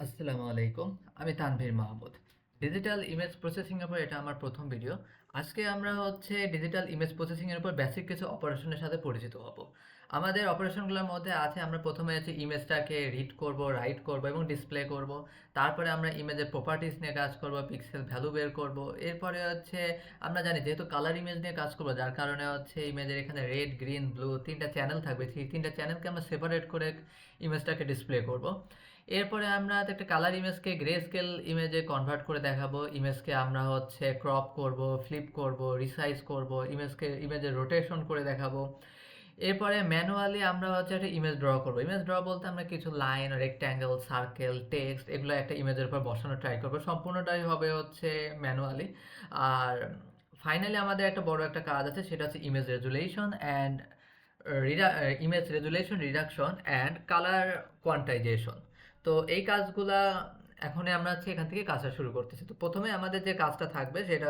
আসসালামু আলাইকুম। আমি Tanvir Mahmud. Digital image processing এর উপর এটা আমার প্রথম ভিডিও। আজকে আমরা ডিজিটাল ইমেজ প্রসেসিং এর উপর বেসিক কিছু অপারেশনের সাথে পরিচিত হব। আমাদের অপারেশনগুলোর মধ্যে আছে আমরা প্রথমে ইমেজটাকে রিড করব, রাইট করব এবং ডিসপ্লে করব। তারপরে আমরা ইমেজের প্রপার্টিজ নিয়ে কাজ করব, পিক্সেল ভ্যালু বের করব। এরপরে আমরা জানি যেহেতু কালার ইমেজ নিয়ে কাজ করব, যার কারণে ইমেজের এখানে রেড, গ্রিন, ব্লু 3টা চ্যানেল থাকবে। সেই 3টা চ্যানেলকে আমরা সেপারেট করে ইমেজটাকে ডিসপ্লে করব। এরপরে আমরা একটা কালার ইমেজকে গ্রে স্কেল ইমেজে কনভার্ট করে দেখাবো। ইমেজকে আমরা ক্রপ করব, ফ্লিপ করব, রিসাইজ করব, ইমেজের রোটেশন করে দেখাবো। এরপরে ম্যানুয়ালি আমরা একটা ইমেজ ড্র করব। ইমেজ ড্র বলতে আমরা কিছু লাইন, রেক্ট্যাঙ্গেল, সার্কেল, টেক্সট এগুলো একটা ইমেজের উপর বসানো ট্রাই করব। সম্পূর্ণটাই হবে ম্যানুয়ালি। আর ফাইনালি আমাদের একটা বড় একটা কাজ আছে, সেটা হচ্ছে image resolution and image resolution, reduction and colour quantisation. তো এই কাজগুলা এখন আমরা এখান থেকে কাজটা শুরু করতেছি। তো প্রথমে আমাদের যে কাজটা থাকবে সেটা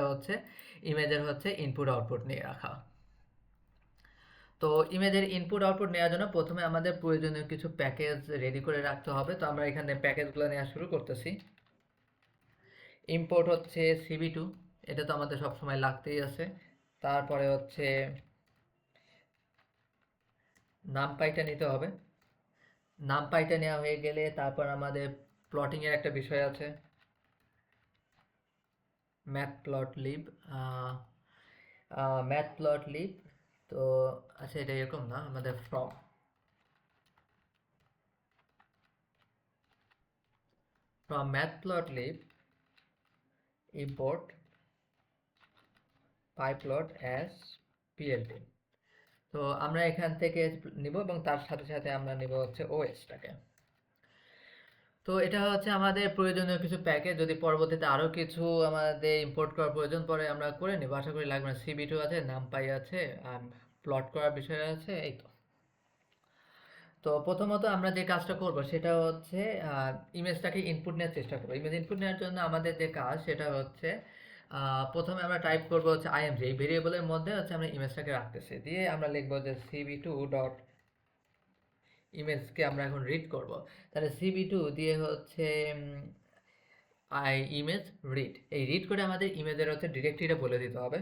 ইমেজের ইনপুট আউটপুট নিয়ে রাখা। তো ইমেজের ইনপুট আউটপুট নেওয়ার জন্য প্রথমে আমাদের প্রয়োজনীয় কিছু প্যাকেজ রেডি করে রাখতে হবে। তো আমরা এখানে প্যাকেজগুলো নেওয়া শুরু করতেছি। ইম্পোর্ট সিবি2, এটা তো আমাদের সবসময় লাগতেই আছে। তারপরে নামপাইটা নিতে হবে। নামপাইটা নেওয়া হয়ে গেলে তারপর আমাদের প্লটিং এর একটা বিষয় আছে, matplotlib. Matplotlib, তো আচ্ছা এটা এরকম না, আমাদের from matplotlib import pyplot as PLT. তো আমরা এখান থেকে নিব এবং তার সাথে সাথে আমরা নিব ওএসটাকে। তো এটা আমাদের প্রয়োজনীয় কিছু প্যাকেজ। যদি পরবর্তীতে আরও কিছু আমাদের ইম্পোর্ট করার প্রয়োজন পড়ে আমরা করে নেব, আশা করি লাগবে না। সিবি2 আছে, নামপাই আছে, প্লট করার বিষয় আছে, এই তো। তো প্রথমত আমরা যে কাজটা করব সেটা ইমেজটাকে ইনপুট নেওয়ার চেষ্টা করবো। ইমেজ ইনপুট নেওয়ার জন্য আমাদের যে কাজ সেটা প্রথমে আমরা টাইপ করবো আইএমজি, এই ভেরিয়েবলের মধ্যে আমরা ইমেজটাকে রাখতেছি। দিয়ে আমরা লিখবো যে সিবি2 ডট ইমেজকে আমরা এখন রিড করব। তাহলে সিবি2 দিয়ে আই ইমেজ রিড, এই রিড করে আমাদের ইমেজের ডিরেক্টরিটা বলে দিতে হবে।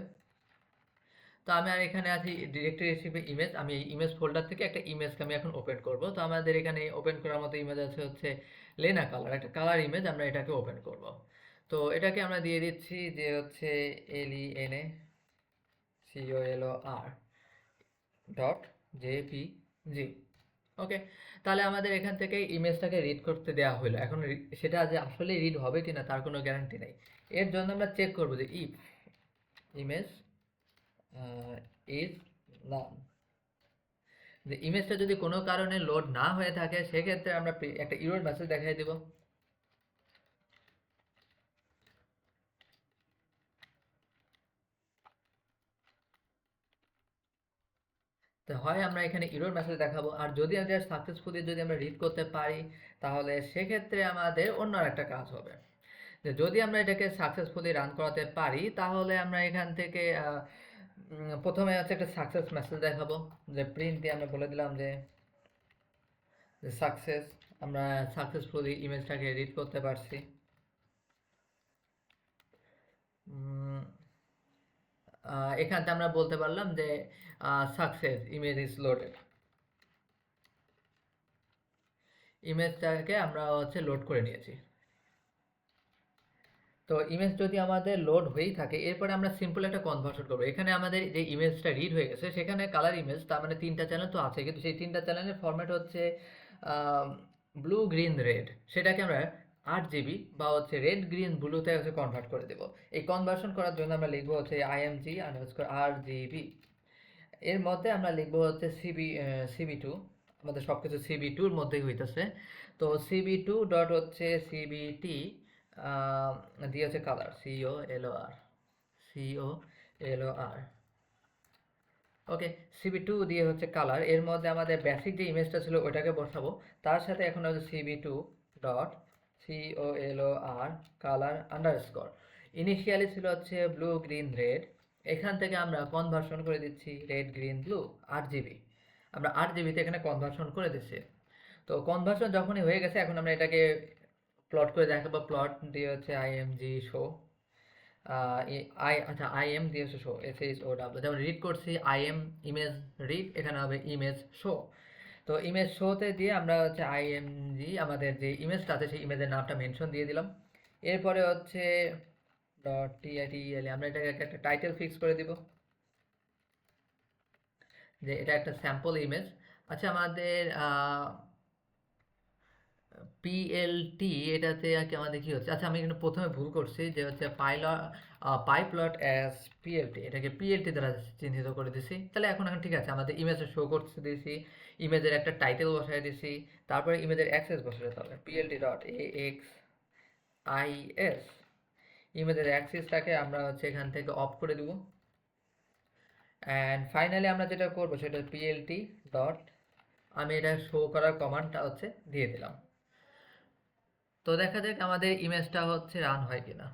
তো আমি আর এখানে আছি ডিরেক্টরি হিসেবে ইমেজ। আমি এই ইমেজ ফোল্ডার থেকে একটা ইমেজকে আমি এখন ওপেন করব। তো আমাদের এখানে ওপেন করার মতো ইমেজ আছে লেনা কালার, একটা কালার ইমেজ। আমরা এটাকে ওপেন করব। তো এটাকে আমরা দিয়ে দিচ্ছি যে LENACOLOR ডট জেপিজি। ওকে, তাহলে আমাদের এখান থেকে ইমেজটাকে রিড করতে দেওয়া হলো। এখন সেটা যে আসলে রিড হবে কিনা তার কোনো গ্যারান্টি নেই। এর জন্য আমরা চেক করব যে ইফ ইমেজ ইজ নাল, যে ইমেজটা যদি কোনো কারণে লোড না হয়ে থাকে সেক্ষেত্রে আমরা একটা ইরর মেসেজ দেখাই দিব। তো হয় আমরা এখানে ইরর মেসেজ দেখাবো, আর যদি আমাদের সাকসেসফুলি যদি আমরা রিড করতে পারি তাহলে সেক্ষেত্রে আমাদের অন্য একটা কাজ হবে। যে যদি আমরা এটাকে সাকসেসফুলি রান করাতে পারি তাহলে আমরা এখান থেকে প্রথমে একটা সাকসেস মেসেজ দেখাবো, যে প্রিন্ট দিয়ে আমরা বলে দিলাম যে সাকসেস, আমরা সাকসেসফুলি ইমেজটাকে রিড করতে পারছি। এখানটা আমরা বলতে পারলাম যে সাকসেস, ইমেজ ইজ লোডেড। ইমেজটাকে আমরা লোড করে নিয়েছি। তো ইমেজ যদি আমাদের লোড হয়েই থাকে, এরপরে আমরা সিম্পল একটা কনভার্সন করবো। এখানে আমাদের যে ইমেজটা রিড হয়ে গেছে সেখানে কালার ইমেজ, তার মানে 3টা চ্যানেল তো আছে, কিন্তু সেই 3টা চ্যানেলের ফরম্যাট ব্লু, গ্রিন, রেড। সেটাকে আমরা 8 জিবি বা রেড, গ্রিন, ব্লুতে কনভার্ট করে দেবো। এই কনভার্সন করার জন্য আমরা লিখবো IMG RGB। এর মধ্যে আমরা লিখবো সিবি2। আমাদের সব কিছু সিবি2-র মধ্যেই হইতেছে। তো সিবি2 ডট সিবিটি দিয়ে কালার, COLOR। ওকে, সিবি2 দিয়ে কালার। এর মধ্যে আমাদের বেসিক যে ইমেজটা ছিল ওটাকে বসাবো। তার সাথে এখন সিবি2 dot COLOR colour underscore. Initially ছিল ব্লু, গ্রিন, রেড। এখান থেকে আমরা কনভার্সন করে দিচ্ছি রেড, গ্রিন, ব্লু 8 জিবি। আমরা 8 জিবিতে এখানে কনভার্সন করে দিচ্ছি। তো কনভার্সন যখনই হয়ে গেছে এখন আমরা এটাকে প্লট করে দেখাবো। প্লট দিয়ে হচ্ছে img শো, আচ্ছা im দিয়ে হচ্ছে শো, SHOW, যেমন রিড করছি im ইমেজ রিড, এখানে হবে ইমেজ শো। তো ইমেজ শোতে দিয়ে আমরা হচ্ছে img আমাদের যে ইমেজটা আছে সেই ইমেজের নামটা মেনশন দিয়ে দিলাম। এরপরে হচ্ছে ডট title আমরা এটাকে একটা টাইটেল ফিক্স করে দিব যে এটা একটা স্যাম্পল ইমেজ। আচ্ছা আমাদের পিএলটি এটাতে আর কি আমাদের কি হচ্ছে, আচ্ছা আমি এখানে প্রথমে ভুল করছি যে হচ্ছে পাইপ্লট অ্যাজ পিএলটি, এটাকে পিএলটি দ্বারা চিহ্নিত করে দিছি। তাহলে এখন ঠিক আছে, আমাদের ইমেজে শো করতে দিয়েছি, ইমেজের একটা টাইটেল বসাই দিছি, তারপরে ইমেজের অ্যাক্সেস বসাতে হবে পিএলটি ডট এক্স আইএস। ইমেজের অ্যাক্সেসটাকে আমরা হচ্ছে এখান থেকে অফ করে দিব। অ্যান্ড ফাইনালি আমরা যেটা করবো সেটা পিএলটি ডট, আমি এটা শো করার কমান্ডটা হচ্ছে দিয়ে দিলাম। তো দেখা যাক আমাদের ইমেজটা হচ্ছে রান হয় কিনা।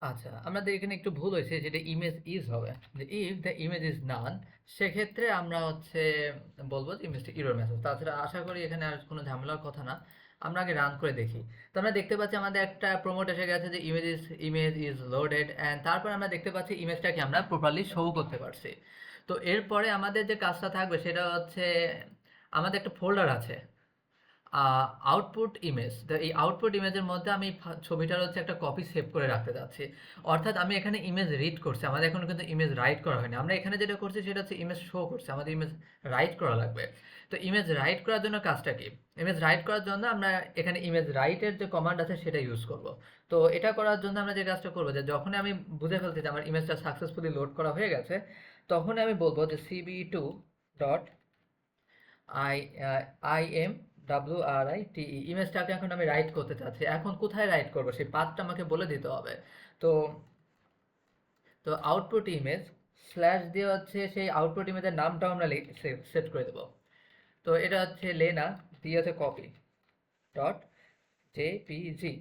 আচ্ছা আমাদের এখানে একটু ভুল হয়েছে, যেটা ইমেজ ইজ হবে, যে if the image is none, সেক্ষেত্রে আমরা হচ্ছে বলবো যে ইমেজটা ইরর মেসেজ। তাছাড়া আশা করি এখানে আর কোনো ঝামেলার কথা না। আমরা আগে রান করে দেখি। তো আমরা দেখতে পাচ্ছি আমাদের একটা প্রমোট এসে গেছে যে ইমেজ ইজ লোডেড, অ্যান্ড তারপর আমরা দেখতে পাচ্ছি ইমেজটাকে আমরা প্রপারলি শো করতে পারছি। তো এরপরে আমাদের যে কাজটা থাকবে সেটা হচ্ছে আমাদের একটা ফোল্ডার আছে আউটপুট ইমেজ। তো এই আউটপুট ইমেজের মধ্যে আমি ছবিটার হচ্ছে একটা কপি সেভ করে রাখতে যাচ্ছি। অর্থাৎ আমি এখানে ইমেজ রিড করছি, আমাদের এখনো কিন্তু ইমেজ রাইট করা হয়নি। আমরা এখানে যেটা করছি সেটা হচ্ছে ইমেজ শো করছে, আমাদের ইমেজ রাইট করা লাগবে। তো ইমেজ রাইট করার জন্য কাজটা কি, ইমেজ রাইট করার জন্য আমরা এখানে ইমেজ রাইটের যে কমান্ড আছে সেটা ইউজ করব। তো এটা করার জন্য আমরা যে কাজটা করবো, যে যখনই আমি বুঝে ফেলছি যে আমার ইমেজটা সাকসেসফুলি লোড করা হয়ে গেছে, তখনই আমি বলবো যে cb2 dot I IM WRITE, ইমেজটাকে এখন আমি রাইট করতে চাচ্ছি। এখন কোথায় রাইট করব সেই পাথটা আমাকে বলে দিতে হবে। তো তো আউটপুট ইমেজ স্ল্যাশ দিয়ে হচ্ছে সেই আউটপুট ইমেজের নামটাও আমরা সেট করে দেবো। তো এটা হচ্ছে লেনা দিয়ে হচ্ছে কপি ডট জেপিজি।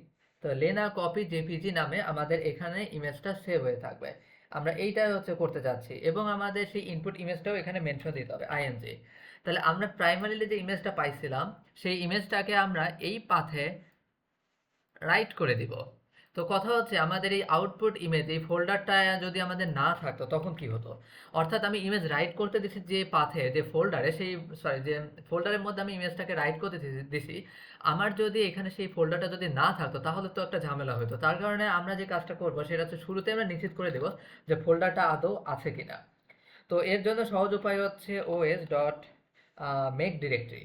তো লেনা কপি জেপিজি নামে আমাদের এখানে ইমেজটা সেভ হয়ে থাকবে। আমরা এইটাই হচ্ছে করতে যাচ্ছি, এবং আমাদের সেই ইনপুট ইমেজটাও এখানে মেনশন দিতে হবে আইএনজি। তাহলে আমরা প্রাইমারিলি যে ইমেজটা পাইছিলাম সেই ইমেজটাকে আমরা এই পাথে রাইট করে দিব। তো কথা হচ্ছে আমাদের এই আউটপুট ইমেজ এই ফোল্ডারটা যদি আমাদের না থাকতো তখন কি হতো, অর্থাৎ আমি ইমেজ রাইট করতে দিছি যে পাথে, যে ফোল্ডারে, সেই যে ফোল্ডারের মধ্যে আমি ইমেজটাকে রাইট করতে দিছি, আমার যদি এখানে সেই ফোল্ডারটা যদি না থাকতো তাহলে তো একটা ঝামেলা হতো। তার কারণে আমরা যে কাজটা করবো সেটা হচ্ছে শুরুতে আমরা নিশ্চিত করে দেবো যে ফোল্ডারটা আদৌ আছে কিনা। তো এর জন্য সহজ উপায় হচ্ছে os dot make directory.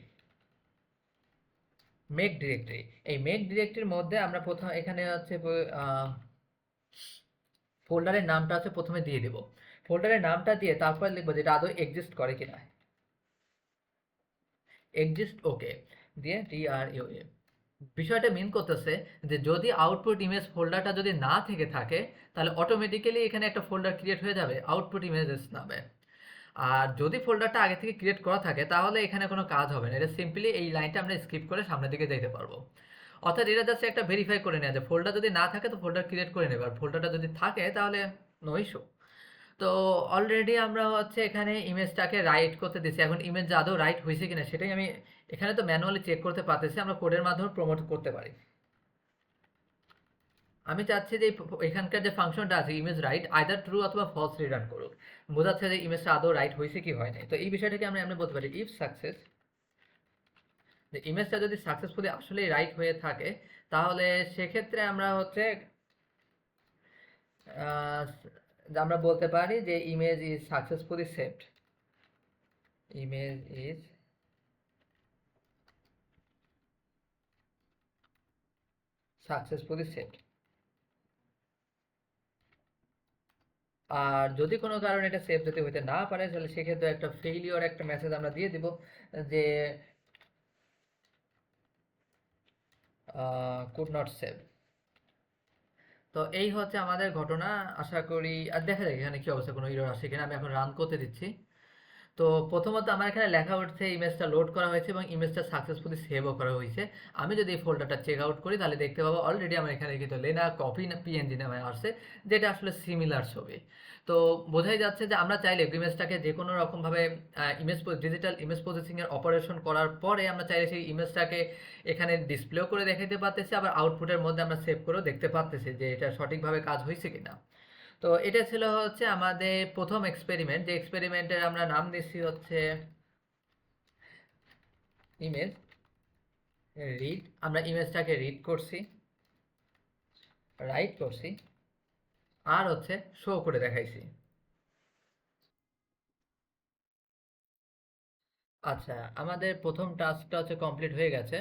Make directory, এই মেক ডিরেক্টরির মধ্যে আমরা প্রথম এখানে হচ্ছে ফোল্ডারের নামটা হচ্ছে প্রথমে দিয়ে দেব। ফোল্ডারের নামটা দিয়ে তারপর লিখবো যেটা আদৌ এক্সিস্ট করে কিনা, এক্সিস্ট ওকে দিয়ে TRUA। বিষয়টা মিন করতেছে যে যদি আউটপুট ইমেজ ফোল্ডারটা যদি না থেকে থাকে, তাহলে অটোমেটিক্যালি এখানে একটা ফোল্ডার ক্রিয়েট হয়ে যাবে আউটপুট ইমেজেস নামে। আর যদি ফোল্ডারটা আগে থেকে ক্রিয়েট করা থাকে তাহলে এখানে কোনো কাজ হবে না, এটা সিম্পলি এই লাইনটা আমরা স্কিপ করে সামনের দিকে যেতে পারবো। অর্থাৎ এটা জাস্ট একটা ভেরিফাই করে নেওয়া, যে ফোল্ডার যদি না থাকে তো ফোল্ডার ক্রিয়েট করে নেবে, আর ফোল্ডারটা যদি থাকে তাহলে নো ইস্যু। তো অলরেডি আমরা হচ্ছে এখানে ইমেজটাকে রাইট করতে দিচ্ছি। এখন ইমেজ আদৌ রাইট হয়েছে কিনা সেটাই আমি এখানে তো ম্যানুয়ালি চেক করতে পারতেছি, আমরা কোডের মাধ্যমে প্রমোট করতে পারি। আমি চাচ্ছি যে এখানকার যে ফাংশনটা আছে ইমেজ রাইট আইদার ট্রু অথবা ফলস রিটার্ন করুক, বোঝাচ্ছে যে ইমেজটা আদৌ রাইট হয়েছে কি হয় নাই। তো এই বিষয়টাকে আমরা এমনি বলতে পারি ইফ সাকসেস, যে ইমেজটা যদি সাকসেসফুলি আসলেই রাইট হয়ে থাকে তাহলে সেক্ষেত্রে আমরা হচ্ছে আহ, আমরা বলতে পারি যে image is successfully saved, image is successfully saved. আর যদি কোনো কারণে এটা সেভ যদি হইতে না পারে তাহলে সেক্ষেত্রে একটা ফেইলিওর একটা মেসেজ আমরা দিয়ে দিব যে কুড নট সেভ। তো এই হচ্ছে আমাদের ঘটনা। আশা করি আর দেখা যাক এখানে কি অবস্থা, কোনো ইরর আসে কিনা। আমি এখন রান করতে দিচ্ছি। তো প্রথমত আমার এখানে লেখা উঠছে ইমেজটা লোড করা হয়েছে এবং ইমেজটা সাকসেসফুলি সেভও করা হয়েছে। আমি যদি এই ফোল্ডারটা চেক আউট করি তাহলে দেখতে পাবো অলরেডি আমার এখানে কিন্তু লেনা কপি না পিএনজি নামে আসছে, যেটা আসলে সিমিলার ছবি। তো বোঝাই যাচ্ছে যে আমরা চাইলে ইমেজটাকে যে কোনো রকমভাবে ডিজিটাল ইমেজ প্রসেসিং এর অপারেশন করার পরে আমরা চাইলে সেই ইমেজটাকে এখানে ডিসপ্লেও করে দেখাতে পারতেছি, আবার আউটপুটের মধ্যে আমরা সেভ করেও দেখতে পারতেছি যে এটা সঠিকভাবে কাজ হয়েছে কিনা। তো এটা ছিল হচ্ছে আমাদের প্রথম এক্সপেরিমেন্ট, যে এক্সপেরিমেন্টের আমরা নাম দিচ্ছি হচ্ছে ইমেজ রিড। আমরা ইমেজটাকে রিড করছি, রাইট করছি, আর হচ্ছে শো করে দেখাইছি। আচ্ছা, আমাদের প্রথম টাস্কটা হচ্ছে কমপ্লিট হয়ে গেছে।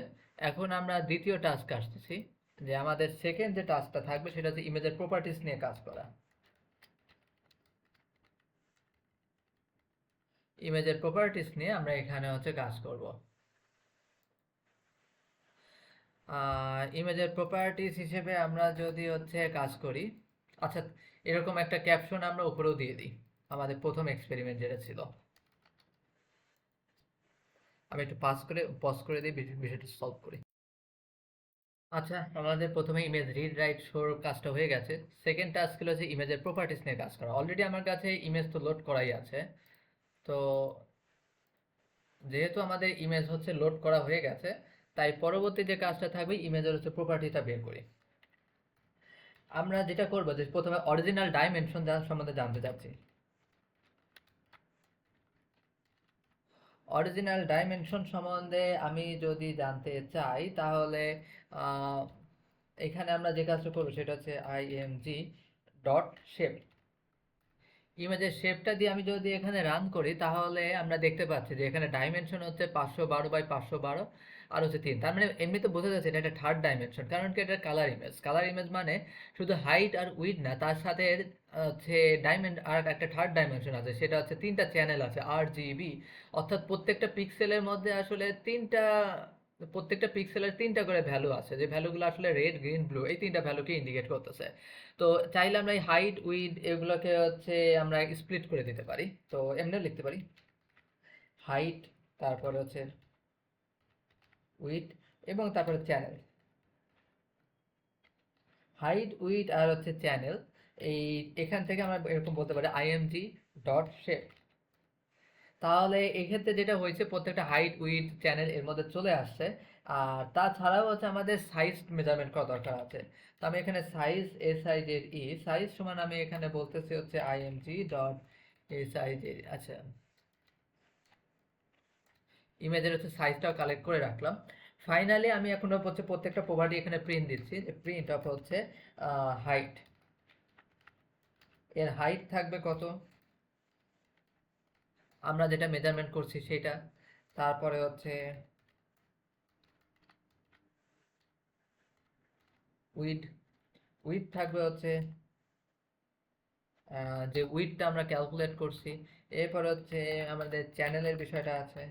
এখন আমরা দ্বিতীয় টাস্ক আসতেছি, যে আমাদের সেকেন্ড যে টাস্কটা থাকবে সেটা হচ্ছে ইমেজের প্রপার্টিস নিয়ে কাজ করা। ইমেজের প্রপার্টিস নিয়ে আমরা এখানে হচ্ছে কাজ করব। ইমেজের প্রপার্টিস হিসেবে আমরা যদি হচ্ছে কাজ করি, আচ্ছা এরকম একটা ক্যাপশন আমরা উপরেও দিয়ে দিই আমাদের প্রথম এক্সপেরিমেন্ট যেটা ছিল। আমি একটু পজ করে দিই, বিষয়টা সলভ করি। আচ্ছা, আমাদের প্রথমে ইমেজ রিড রাইট শোর কাজটা হয়ে গেছে। সেকেন্ড টাস্ক ছিল যে ইমেজের প্রপার্টিস নিয়ে কাজ করা। অলরেডি আমার কাছে ইমেজ তো লোড করাই আছে। তো যেহেতু আমাদের ইমেজ হচ্ছে লোড করা হয়ে গেছে, তাই পরবর্তী যে কাজটা থাকবে ইমেজের হচ্ছে প্রপার্টিটা বের করি। আমরা যেটা করবো যে প্রথমে অরিজিনাল ডাইমেনশন সম্বন্ধে জানতে চাচ্ছি। অরিজিনাল ডাইমেনশন সম্বন্ধে আমি যদি জানতে চাই তাহলে আহ, এখানে আমরা যে কাজটা করবো সেটা হচ্ছে img ডট শেপ। ইমেজের শেপটা দিয়ে আমি যদি এখানে রান করি তাহলে আমরা দেখতে পাচ্ছি যে এখানে ডাইমেনশন হচ্ছে 512 বাই 512 আর হচ্ছে 3। তার মানে এমনিতে বোঝা যাচ্ছে এটা একটা থার্ড ডাইমেনশন, কারণ কি এটা কালার ইমেজ। কালার ইমেজ মানে শুধু হাইট আর উইড না, তার সাথে হচ্ছে আর একটা থার্ড ডাইমেনশন আছে, সেটা হচ্ছে তিনটা চ্যানেল আছে RGB। অর্থাৎ প্রত্যেকটা পিক্সেলের তিনটা করে ভ্যালু আছে, যে ভ্যালুগুলো আসলে রেড গ্রিন ব্লু এই তিনটা ভ্যালুকে ইন্ডিকেট করতেছে। তো চাইলে আমরা এই হাইট উইড এগুলোকে হচ্ছে আমরা স্প্লিট করে দিতে পারি। তো এমনিও লিখতে পারি হাইট, তারপরে হচ্ছে উইড, এবং তারপরে চ্যানেল। হাইট উইড আর হচ্ছে চ্যানেল, এই এখান থেকে আমরা এরকম বলতে পারি img ডট শেপ। তাহলে এক্ষেত্রে যেটা হয়েছে প্রত্যেকটা হাইট উইড চ্যানেল এর মধ্যে চলে আসছে। আর তাছাড়াও হচ্ছে আমাদের সাইজ মেজারমেন্ট করা দরকার আছে। তো আমি এখানে সাইজ সাইজ সমান আমি এখানে বলতেছি হচ্ছে img ডট সাইজ। আচ্ছা, ইমেজের হচ্ছে সাইজটাও কালেক্ট করে রাখলাম। ফাইনালি আমি এখন হচ্ছে প্রত্যেকটা প্রপার্টি এখানে প্রিন্ট দিচ্ছি। প্রিন্ট অফ হচ্ছে হাইট, এর হাইট থাকবে কত, আমরা যেটা মেজারমেন্ট করছি সেটা। তারপরে হচ্ছে উইড, উইড থাকবে হচ্ছে যে উইডটা আমরা ক্যালকুলেট করছি। এরপর হচ্ছে আমাদের চ্যানেলের বিষয়টা আছে।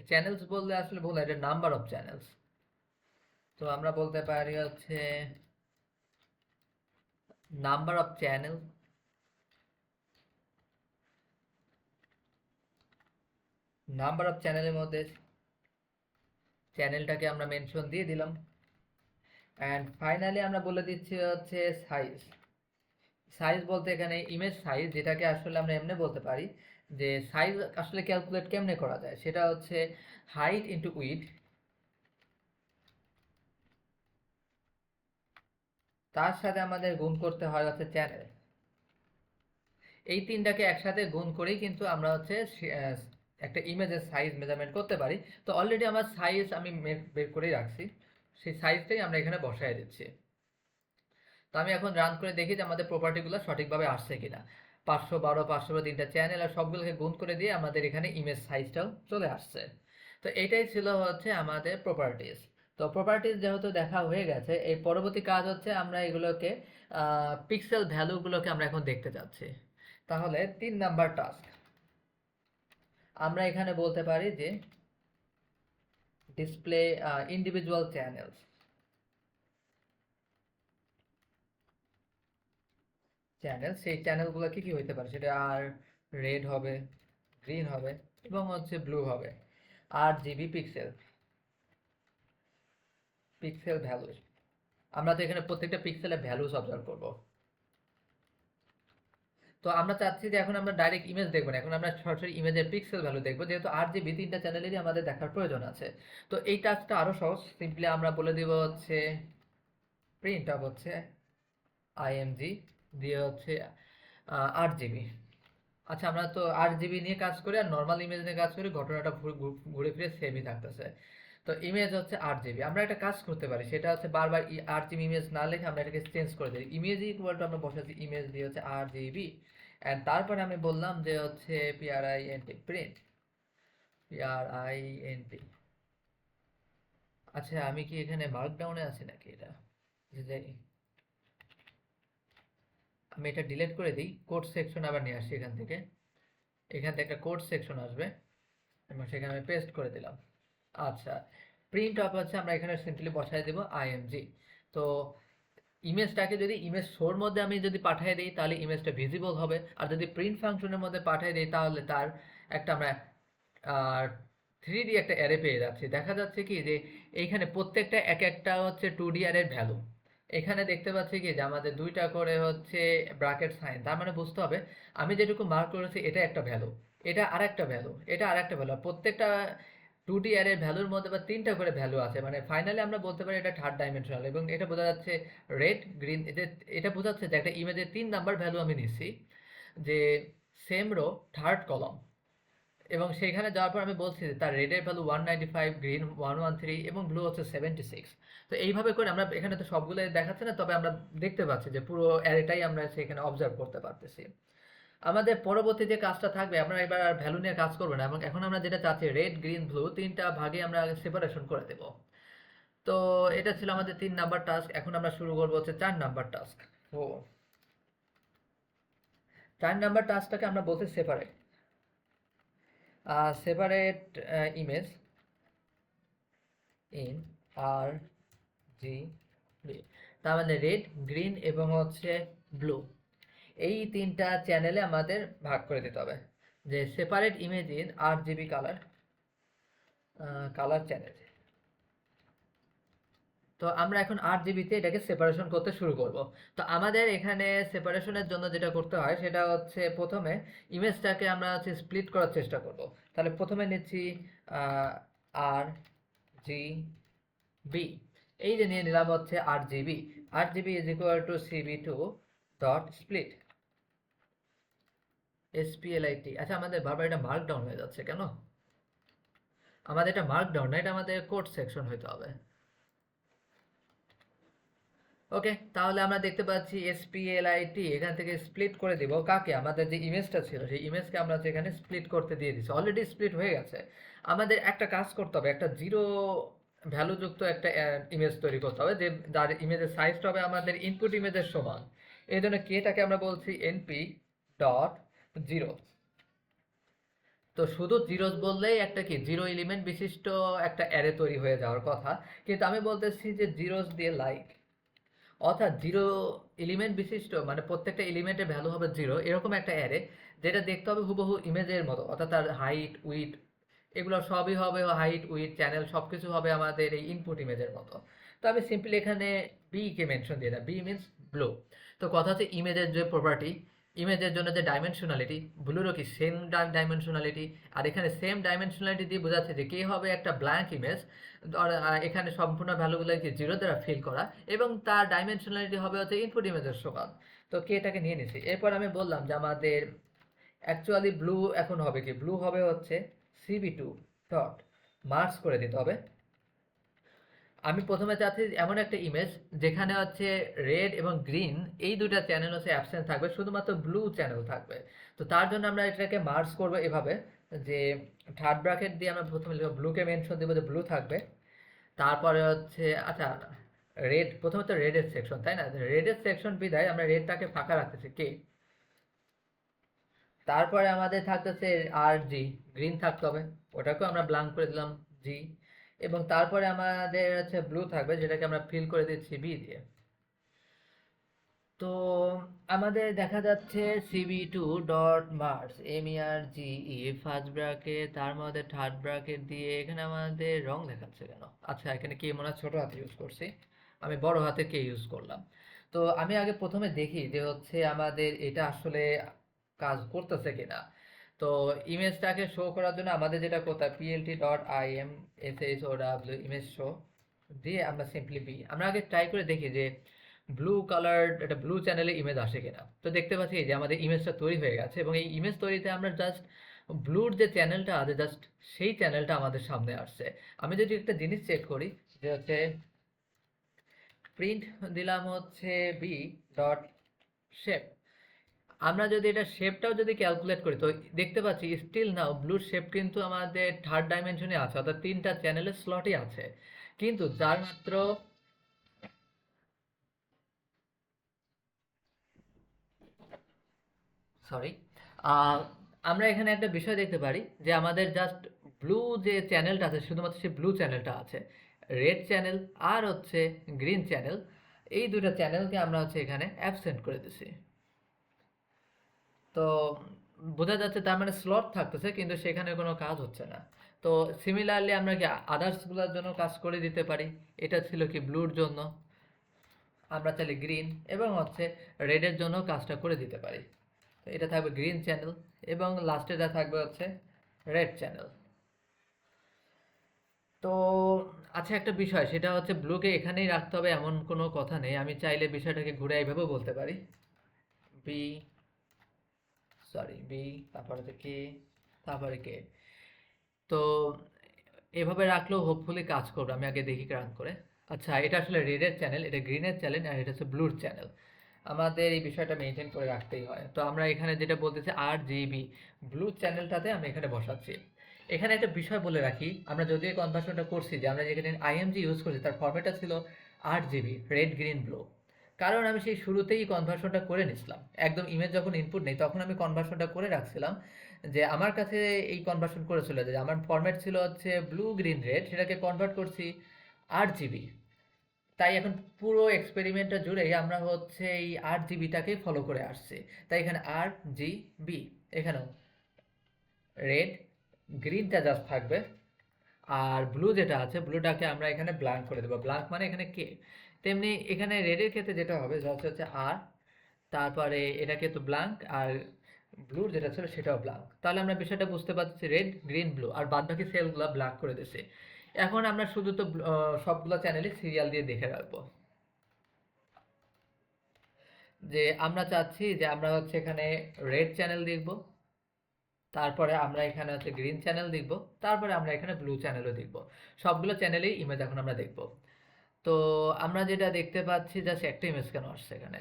চ্যানেলস বললে আসলে ভুল, এটা নাম্বার অফ চ্যানেলস। তো আমরা বলতে পারি হচ্ছে number of channel, number of চ্যানেলের মধ্যে চ্যানেলটাকে আমরা মেনশন দিয়ে দিলাম। অ্যান্ড ফাইনালি আমরা বলে দিচ্ছি হচ্ছে সাইজ। সাইজ বলতে এখানে ইমেজ সাইজ, যেটাকে আসলে আমরা এমনি বলতে পারি যে সাইজ আসলে ক্যালকুলেট কেমনে করা যায়, সেটা হচ্ছে হাইট ইন্টু উইড, তার সাথে আমাদের গুণ করতে হয় হচ্ছে চ্যানেল। এই তিনটাকে একসাথে গুণ করেই কিন্তু আমরা হচ্ছে একটা ইমেজের সাইজ মেজারমেন্ট করতে পারি। তো অলরেডি আমার সাইজ আমি বের করেই রাখছি, সেই সাইজটাই আমরা এখানে বসায় দিচ্ছি। তো আমি এখন রান করে দেখি যে আমাদের প্রপার্টিগুলো সঠিকভাবে আসছে কিনা। 512 তিনটা চ্যানেল আর সবগুলোকে গুণ করে দিয়ে আমাদের এখানে ইমেজ সাইজটাও চলে আসছে। তো এটাই ছিল হচ্ছে আমাদের প্রপার্টিজ। তো প্রপার্টিজ যেহেতু দেখা হয়ে গেছে, এই পরবর্তী কাজ হচ্ছে আমরা এগুলোকে পিক্সেল ভ্যালুগুলোকে আমরা এখন দেখতে চাচ্ছি। তাহলে 3 নাম্বার টাস্ক, আমরা এখানে বলতে পারি যে ডিসপ্লে ইন্ডিভিজুয়াল চ্যানেলস, সেই চ্যানেলগুলো কি কি হইতে পারে সেটা আর রেড হবে, গ্রিন হবে এবং হচ্ছে ব্লু হবে। আর জিবি পিক্সেল, পিক্সেল ভ্যালুস, আমরা তো এখানে প্রত্যেকটা পিক্সেলের ভ্যালুস অবজার্ভ করব। তো আমরা চাচ্ছি যে এখন আমরা ডাইরেক্ট ইমেজ দেখবো না, এখন আমরা সরাসরি ইমেজের পিক্সেল ভ্যালু দেখবো, যেহেতু আর জিবি তিনটা চ্যানেলেরই আমাদের দেখার প্রয়োজন আছে। তো এই টাস্কটা আরো সহজ, সিম্পলি আমরা বলে দিব হচ্ছে প্রিন্ট অফ হচ্ছে আইএমজি দিয়ে হচ্ছে 8 জিবি। আচ্ছা, আমরা তো 8 জিবি নিয়ে কাজ করি আর নর্মাল ইমেজ নিয়ে কাজ করি, ঘটনাটা ঘুরে ফিরে সেমই থাকতেছে। তো ইমেজ হচ্ছে 8 জিবি, আমরা একটা কাজ করতে পারি, সেটা হচ্ছে বারবার 8 জিবি ইমেজ না লিখে আমরা এটাকে চেঞ্জ করে দিই। ইমেজ ইকুয়াল টু আমরা বসাচ্ছি ইমেজ দিয়ে হচ্ছে 8 জিবি, অ্যান্ড তারপরে আমি বললাম যে হচ্ছে পিআরআইএনটি প্রিন্ট, পিআরআইএনটি। আচ্ছা, আমি কি এখানে মার্কডাউনে আছি নাকি? এটা যে আমি এটা ডিলিট করে দিই, কোড সেকশন আবার নিয়ে আসি এখান থেকে একটা কোড সেকশন আসবে এবং সেখানে আমি পেস্ট করে দিলাম। আচ্ছা, প্রিন্ট অফ হচ্ছে আমরা এখানে সিম্পলি বসাই দেব আইএমজি। তো ইমেজটাকে যদি ইমেজ শোর মধ্যে আমি যদি পাঠিয়ে দিই তাহলে ইমেজটা ভিজিবল হবে, আর যদি প্রিন্ট ফাংশনের মধ্যে পাঠিয়ে দিই তাহলে তার একটা আমরা 3D একটা অ্যারে পেয়ে যাচ্ছি। দেখা যাচ্ছে কি যে এইখানে প্রত্যেকটা এক একটা হচ্ছে 2D অ্যারের ভ্যালু। এখানে দেখতে পাচ্ছি কি যে আমাদের দুইটা করে হচ্ছে ব্র্যাকেট সাইন, তার মানে বুঝতে হবে আমি যেটুকু মার্ক করেছি এটা একটা ভ্যালু, এটা আরেকটা ভ্যালু, এটা আরেকটা ভ্যালু, প্রত্যেকটা 2D অ্যারের ভ্যালুর মধ্যে বা তিনটা করে ভ্যালু আছে, মানে ফাইনালি আমরা বলতে পারি এটা থার্ড ডাইমেনশনাল। এবং এটা বোঝা যাচ্ছে রেড গ্রিন, এটা বোঝাচ্ছে যে একটা ইমেজের 3 নাম্বার ভ্যালু আমি নিচ্ছি, যে সেম রো থার্ড কলম। এবং সেখানে যাওয়ার পর আমি বলছি যে তার রেডের ভ্যালু 195, গ্রিন 113 এবং ব্লু হচ্ছে 76। তো এইভাবে করে আমরা এখানে তো সবগুলো দেখাচ্ছে না, তবে আমরা দেখতে পাচ্ছি যে পুরো অ্যারেটাই আমরা সেখানে অবজার্ভ করতে পারতেছি। আমাদের পরবর্তী যে কাজটা থাকবে, আমরা এবার আর ভ্যালু নিয়ে কাজ করবো না, এবং এখন আমরা যেটা চাচ্ছি রেড গ্রিন ব্লু তিনটা ভাগে আমরা সেপারেশন করে দেব। তো এটা ছিল আমাদের 3 নাম্বার টাস্ক। এখন আমরা শুরু করবো হচ্ছে 4 নাম্বার টাস্ক। ও 4 নাম্বার টাস্কটাকে আমরা বলছি separate, separate image in R G B, তার মানে রেড গ্রিন এবং হচ্ছে ব্লু, এই তিনটা চ্যানেলে আমাদের ভাগ করে দিতে হবে, যে separate image in 8 GB colour, colour channel. তো আমরা এখন 8 জিবিতে এটাকে সেপারেশন করতে শুরু করব। তো আমাদের এখানে সেপারেশনের জন্য যেটা করতে হয় সেটা হচ্ছে প্রথমে ইমেজটাকে আমরা হচ্ছে স্প্লিট করার চেষ্টা করব। তাহলে প্রথমে নিচ্ছি আর জি বি, এই যে নিয়ে নিলাম হচ্ছে 8 GB, 8 GB is equal to সিবি2 ডট স্প্লিট এসপিএলআইটি। আচ্ছা, আমাদের বারবার এটা মার্কডাউন হয়ে যাচ্ছে কেন? আমাদের এটা মার্কডাউন না, এটা আমাদের কোড সেকশন হইতে হবে। ওকে, তাহলে আমরা দেখতে পাচ্ছি এসপিএলআইটি এখান থেকে স্প্লিট করে দিব কাকে, আমাদের যে ইমেজটা ছিল সেই ইমেজকে আমরা যেখানে স্প্লিট করতে দিয়ে দিচ্ছি, অলরেডি স্প্লিট হয়ে গেছে। আমাদের একটা কাজ করতে হবে, একটা জিরো ভ্যালু যুক্ত একটা ইমেজ তৈরি করতে হবে, যে যার ইমেজের সাইজটা হবে আমাদের ইনপুট ইমেজের সমান। এই জন্য কেটাকে আমরা বলছি এনপি ডট জিরো। তো শুধু জিরোস বললেই একটা কি জিরো এলিমেন্ট বিশিষ্ট একটা অ্যারে তৈরি হয়ে যাওয়ার কথা, কিন্তু আমি বলতেছি যে জিরোস দিয়ে লাইক, অর্থাৎ জিরো এলিমেন্ট বিশিষ্ট, মানে প্রত্যেকটা এলিমেন্টের ভ্যালু হবে জিরো, এরকম একটা অ্যারে যেটা দেখতে হবে হুবহু ইমেজের মতো, অর্থাৎ তার হাইট উইথ এগুলো সবই হবে, হাইট উইথ চ্যানেল সব কিছু হবে আমাদের এই ইনপুট ইমেজের মতো। তো আমি সিম্পলি এখানে বি কে মেনশন দিয়ে দিলাম, বি মিনস ব্লু। তো কথা হচ্ছে ইমেজের যে প্রপার্টি, ইমেজের জন্য যে ডাইমেনশনালিটি, ব্লুরও কি সেম ডাইমেনশনালিটি, আর এখানে সেম ডাইমেনশনালিটি দিয়ে বোঝাচ্ছে যে কে হবে একটা ব্ল্যাঙ্ক ইমেজ, এখানে সম্পূর্ণ ভ্যালুগুলোকে জিরো দ্বারা ফিল করা, এবং তার ডাইমেনশনালিটি হবে হচ্ছে ইনপুট ইমেজের সমান। তো কে এটাকে নিয়ে নিছি, এরপর আমি বললাম যে আমাদের অ্যাকচুয়ালি ব্লু এখন হবে কি, ব্লু হবে হচ্ছে সিবি2 ডট মার্কস করে দিতে হবে। আমি প্রথমে চাচ্ছি এমন একটা ইমেজ যেখানে হচ্ছে রেড এবং গ্রিন এই দুটা চ্যানেল হচ্ছে অ্যাবসেন্ট থাকবে, শুধুমাত্র ব্লু চ্যানেল থাকবে। তো তার জন্য আমরা এটাকে মার্জ করবো এভাবে, যে থার্ড ব্র্যাকেট দিয়ে আমরা প্রথমে লিখবো ব্লুকে মেনশন দেবো যে ব্লু থাকবে, তারপরে হচ্ছে আচ্ছা রেড, প্রথমে তো রেডের সেকশন তাই না, রেডের সেকশন বিদায় আমরা রেডটাকে ফাঁকা রাখতেছি কে, তারপরে আমাদের থাকতেছে আর জি, গ্রিন থাকতে হবে, ওটাকেও আমরা ব্ল্যাঙ্ক করে দিলাম জি, এবং তারপরে আমাদের হচ্ছে ব্লু থাকবে, যেটাকে আমরা ফিল করে দিচ্ছি বি দিয়ে। তো আমাদের দেখা যাচ্ছে cb2.mars ফার্স্ট ব্র্যাকেট, তার মধ্যে থার্ড ব্র্যাকেট দিয়ে এখানে আমাদের রং দেখাচ্ছে কেন? আচ্ছা, এখানে কি মনে হয় ছোট হাতে ইউজ করছি, আমি বড় হাতে কে ইউজ করলাম। তো আমি আগে প্রথমে দেখি যে হচ্ছে আমাদের এটা আসলে কাজ করতেছে কিনা। তো ইমেজটাকে শো করার জন্য আমাদের যেটা করতে হয়, plt.im/show ইমেজ শো দিয়ে আমরা সিম্পলি বি, আমরা আগে ট্রাই করে দেখি যে ব্লু কালার একটা ব্লু চ্যানেলে ইমেজ আসে কিনা। তো দেখতে পাচ্ছি যে আমাদের ইমেজটা তৈরি হয়ে গেছে, এবং এই ইমেজ তৈরিতে আমরা জাস্ট ব্লুর যে চ্যানেলটা আছে জাস্ট সেই চ্যানেলটা আমাদের সামনে আসছে। আমি যদি একটা জিনিস চেক করি যে হচ্ছে প্রিন্ট দিলাম হচ্ছে বি ডট শেপ, আমরা যদি এটা শেপটাও যদি ক্যালকুলেট করি তো দেখতে পাচ্ছি স্টিল নাও ব্লুর শেপ কিন্তু আমাদের থার্ড ডাইমেনশনে আছে, অর্থাৎ তিনটা চ্যানেলের স্লটই আছে। কিন্তু যার মাত্র সরি আমরা এখানে একটা বিষয় দেখতে পারি যে আমাদের জাস্ট ব্লু যে চ্যানেলটা আছে শুধুমাত্র সেই ব্লু চ্যানেলটা আছে, রেড চ্যানেল আর হচ্ছে গ্রিন চ্যানেল, এই দুটো চ্যানেলকে আমরা হচ্ছে এখানে অ্যাবসেন্ট করে দিছি। তো বোঝা যাচ্ছে তার মানে স্লট থাকতেছে কিন্তু সেখানে কোনো কাজ হচ্ছে না। তো সিমিলারলি আমরা কি আদার্সগুলোর জন্য কাজ করে দিতে পারি। এটা ছিল কি ব্লুর জন্য, আমরা চাইলে গ্রিন এবং হচ্ছে রেডের জন্য কাজটা করে দিতে পারি। তো এটা থাকবে গ্রিন চ্যানেল এবং লাস্টেটা থাকবে হচ্ছে রেড চ্যানেল। তো আচ্ছা, একটা বিষয় সেটা হচ্ছে ব্লুকে এখানেই রাখতে হবে এমন কোনো কথা নেই, আমি চাইলে বিষয়টাকে ঘুরে এইভাবেও বলতে পারি, বি বি তারপরে হচ্ছে কে, তারপরে কে। তো এভাবে রাখলেও হোপফুলি কাজ করবে, আমি আগে দেখি রান করে। আচ্ছা, এটা আসলে রেডের চ্যানেল, এটা গ্রিনের চ্যানেল, আর এটা হচ্ছে ব্লুর চ্যানেল। আমাদের এই বিষয়টা মেনটেন করে রাখতেই হয়। তো আমরা এখানে যেটা বলতেছি আর জিবি ব্লু চ্যানেলটাতে আমি এখানে বসাচ্ছি। এখানে একটা বিষয় বলে রাখি, আমরা যদিও কনভার্সনটা করছি যে আমরা যেখানে আইএমজি ইউজ করছি তার ফরম্যাটটা ছিল 8 জিবি রেড গ্রিন ব্লু। কারণ আমি সেই শুরুতেই কনভার্সনটা করে নিছিলাম, একদম ইমেজ যখন ইনপুট নেই তখন আমি কনভার্সনটা করে রাখছিলাম, যে আমার কাছে এই কনভার্সন করেছিল যে আমার ফরম্যাট ছিল হচ্ছে ব্লু গ্রিন রেড, সেটাকে কনভার্ট করছি 8 জিবি। তাই এখন পুরো এক্সপেরিমেন্টটা জুড়েই আমরা হচ্ছে এই 8 জিবিটাকে ফলো করে আসছি। তাই এখানে আর জি বি, এখানেও রেড গ্রিনটা জাস্ট থাকবে, আর ব্লু যেটা আছে ব্লুটাকে আমরা এখানে ব্ল্যাঙ্ক করে দেবো, ব্ল্যাঙ্ক মানে এখানে কে। তেমনি এখানে রেডের ক্ষেত্রে যেটা হবে হচ্ছে হচ্ছে আর, তারপরে এটাকে তো ব্ল্যাঙ্ক, আর ব্লুর যেটা ছিল সেটাও ব্ল্যাঙ্ক। তাহলে আমরা বিষয়টা বুঝতে পারছি রেড গ্রিন ব্লু, আর বাদ বাকি সেলগুলো ব্ল্যাঙ্ক করে দিছি। এখন আমরা শুধু তো সবগুলো চ্যানেলে সিরিয়াল দিয়ে দেখে রাখবো যে আমরা চাচ্ছি যে আমরা হচ্ছে এখানে রেড চ্যানেল দেখব, তারপরে আমরা এখানে হচ্ছে গ্রিন চ্যানেল দেখব, তারপরে আমরা এখানে ব্লু চ্যানেলও দেখব। সবগুলো চ্যানেলেই ইমেজ এখন আমরা দেখব। তো আমরা যেটা দেখতে পাচ্ছি জাস্ট একটা ইমেজ কেন আসছে এখানে।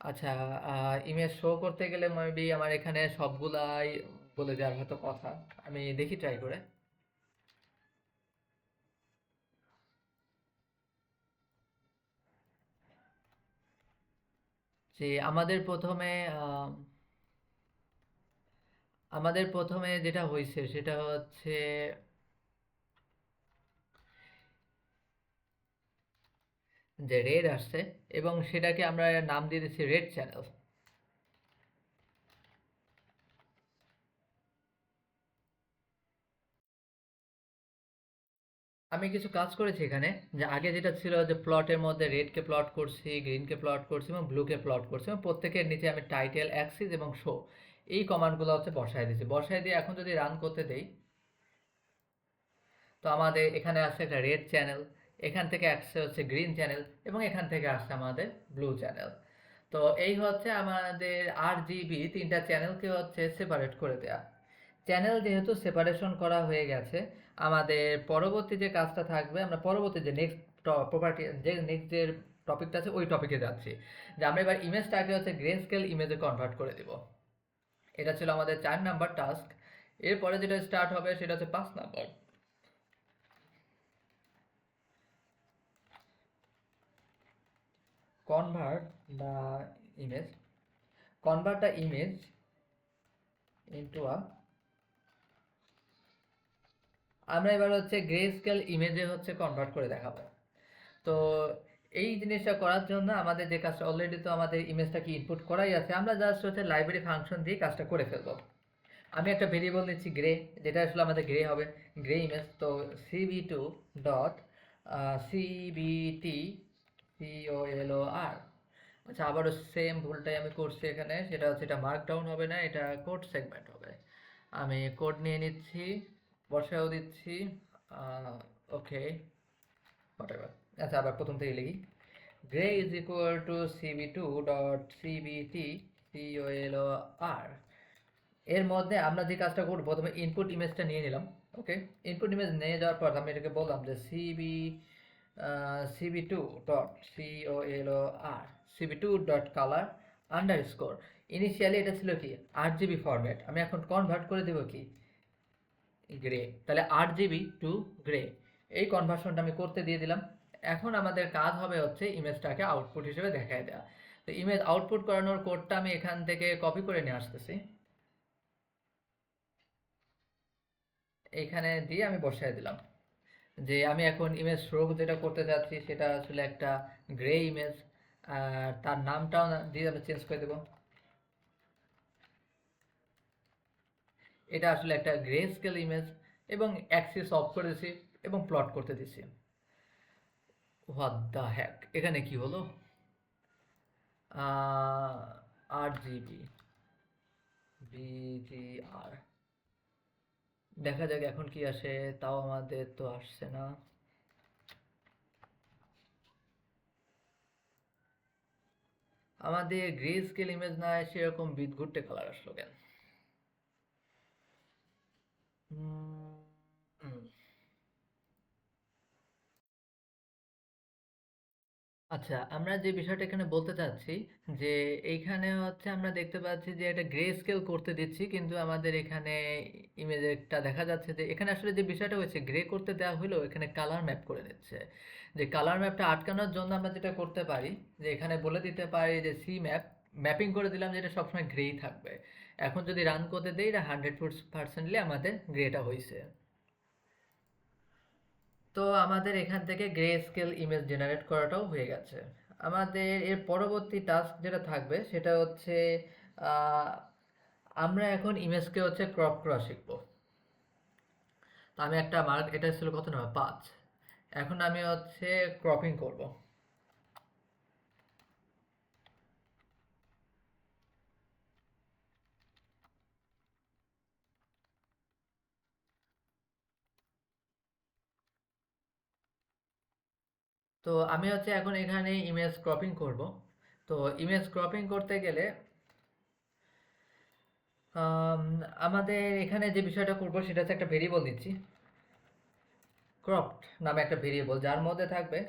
আচ্ছা, ইমেজ শো করতে গেলে মেবি আমার এখানে সবগুলাই বলে দেওয়ার হয়তো কথা, আমি দেখি ট্রাই করে। যে আমাদের প্রথমে যেটা হয়েছে সেটা হচ্ছে যে রেড আসছে এবং সেটাকে আমরা নাম দিয়ে দিচ্ছি রেড চ্যানেল। আমি কিছু কাজ করেছি এখানে, যে আগে যেটা ছিল যে প্লটের মধ্যে রেডকে প্লট করছি, গ্রিনকে প্লট করছি এবং ব্লুকে প্লট করছি, এবং প্রত্যেকের নিচে আমি টাইটেল, অ্যাক্সিস এবং শো এই কমান্ডগুলো হচ্ছে বসায় দিয়েছি। বসায় দিয়ে এখন যদি রান করতে দেই তো আমাদের এখানে আসছে একটা রেড চ্যানেল, এখান থেকে আসছে হচ্ছে গ্রিন চ্যানেল এবং এখান থেকে আসছে আমাদের ব্লু চ্যানেল। তো এই হচ্ছে আমাদের আর জিবি তিনটা চ্যানেলকে হচ্ছে সেপারেট করে দেয়া। চ্যানেল যেহেতু সেপারেশন করা হয়ে গেছে, আমাদের পরবর্তী যে কাজটা থাকবে, আমরা পরবর্তী যে নেক্সট প্রপার্টি যে নেক্সট যে টপিকটা আছে ওই টপিকে যাচ্ছি, যে আমরা এবার ইমেজটাকে হচ্ছে গ্রে স্কেল ইমেজে কনভার্ট করে দিব। এটা ছিল আমাদের 4 নাম্বার টাস্ক। এরপরে যেটা স্টার্ট হবে সেটা হচ্ছে 5 number, convert the image convert the image into a আমরা এবার হচ্ছে গ্রে স্কেল ইমেজে হচ্ছে কনভার্ট করে দেখাবো। তো এই জিনিসটা করার জন্য আমাদের যে কাজটা অলরেডি তো আমাদের ইমেজটাকে ইনপুট করাই আছে, আমরা জাস্ট হচ্ছে লাইব্রেরি ফাংশন দিয়ে কাজটা করে ফেলবো। আমি একটা ভেরিয়েবল নিচ্ছি গ্রে, যেটা আসলে আমাদের গ্রে হবে, গ্রে ইমেজ। তো cv2 ডট cbt color। আচ্ছা, আবারও সেম ভুলটাই আমি করছি এখানে, সেটা হচ্ছে এটা মার্কডাউন হবে না, এটা কোড সেগমেন্ট হবে। আমি কোড নিয়ে নিচ্ছি, বসায়ও দিচ্ছি। ওকে, whatever। আচ্ছা, আবার প্রথম থেকে লিখি, grey is equal two cv2 dot cbt color। এর মধ্যে আমরা যে কাজটা করব, প্রথমে ইনপুট ইমেজটা নিয়ে নিলাম। ওকে, ইনপুট ইমেজ নিয়ে যাওয়ার পর আমি এটাকে বললাম যে cb2 dot color cb2 dot colour underscore. Initially এটা ছিল কি RGB ফরম্যাট, আমি এখন কনভার্ট করে দেবো কি গ্রে, তাহলে RGB টু গ্রে, এই কনভার্সনটা আমি করতে দিয়ে দিলাম। এখন আমাদের কাজ হবে হচ্ছে ইমেজটাকে আউটপুট হিসেবে দেখায় দেওয়া। তো ইমেজ আউটপুট করানোর কোডটা আমি এখান থেকে কপি করে নিয়ে আসতেছি, এইখানে দিয়ে আমি বসায় দিলাম যে আমি এখন ইমেজ শো যেটা করতে চাচ্ছি সেটা আসলে একটা গ্রে ইমেজ, আর তার নামটাও দিয়ে আমি চেঞ্জ করে দেবো। এটা আসলে একটা গ্রে স্কেল ইমেজ, এবং অ্যাক্সিস অফ করে দিছি এবং প্লট করতে দিছি। হোয়াট দ্য হ্যাক, এখানে কি হলো? RGB BGR, দেখা যাক এখন কি আসে। তাও আমাদের তো আসছে না। আমাদের গ্রে স্কেল ইমেজ না এসে এরকম বিদঘুটে কালার আসলো কেন? হুম, হুম। আচ্ছা, আমরা যে বিষয়টা এখানে বলতে চাচ্ছি যে এইখানে হচ্ছে আমরা দেখতে পাচ্ছি যে এটা গ্রে স্কেল করতে দিচ্ছি, কিন্তু আমাদের এখানে ইমেজটা দেখা যাচ্ছে যে এখানে আসলে যে বিষয়টা হয়েছে গ্রে করতে দেওয়া হলো, এখানে কালার ম্যাপ করে দিচ্ছে। যে কালার ম্যাপটা আটকানোর জন্য আমরা যেটা করতে পারি যে এখানে বলে দিতে পারি যে সি ম্যাপ, ম্যাপিং করে দিলাম যে এটা সবসময় গ্রেই থাকবে। এখন যদি রান করতে দেই, এটা 100% আমাদের গ্রেটা হয়েছে। তো আমাদের এখান থেকে গ্রে স্কেল ইমেজ জেনারেট করাটাও হয়ে গেছে। আমাদের এর পরবর্তী টাস্ক যেটা থাকবে সেটা হচ্ছে আহ, আমরা এখন ইমেজকে হচ্ছে ক্রপ করা শিখবো। তো আমি একটা মার্ক, এটা ছিল কত না 5, এখন আমি হচ্ছে ক্রপিং করব। তো আমি হচ্ছে এখন এখানে ইমেজ ক্রপিং করব। তো ইমেজ ক্রপিং করতে গেলে আম, আমাদের এখানে যে বিষয়টা করব সেটা হচ্ছে একটা ভেরিয়েবল দিচ্ছি, ক্রপড নামে একটা ভেরিয়েবল, যার মধ্যে থাকবে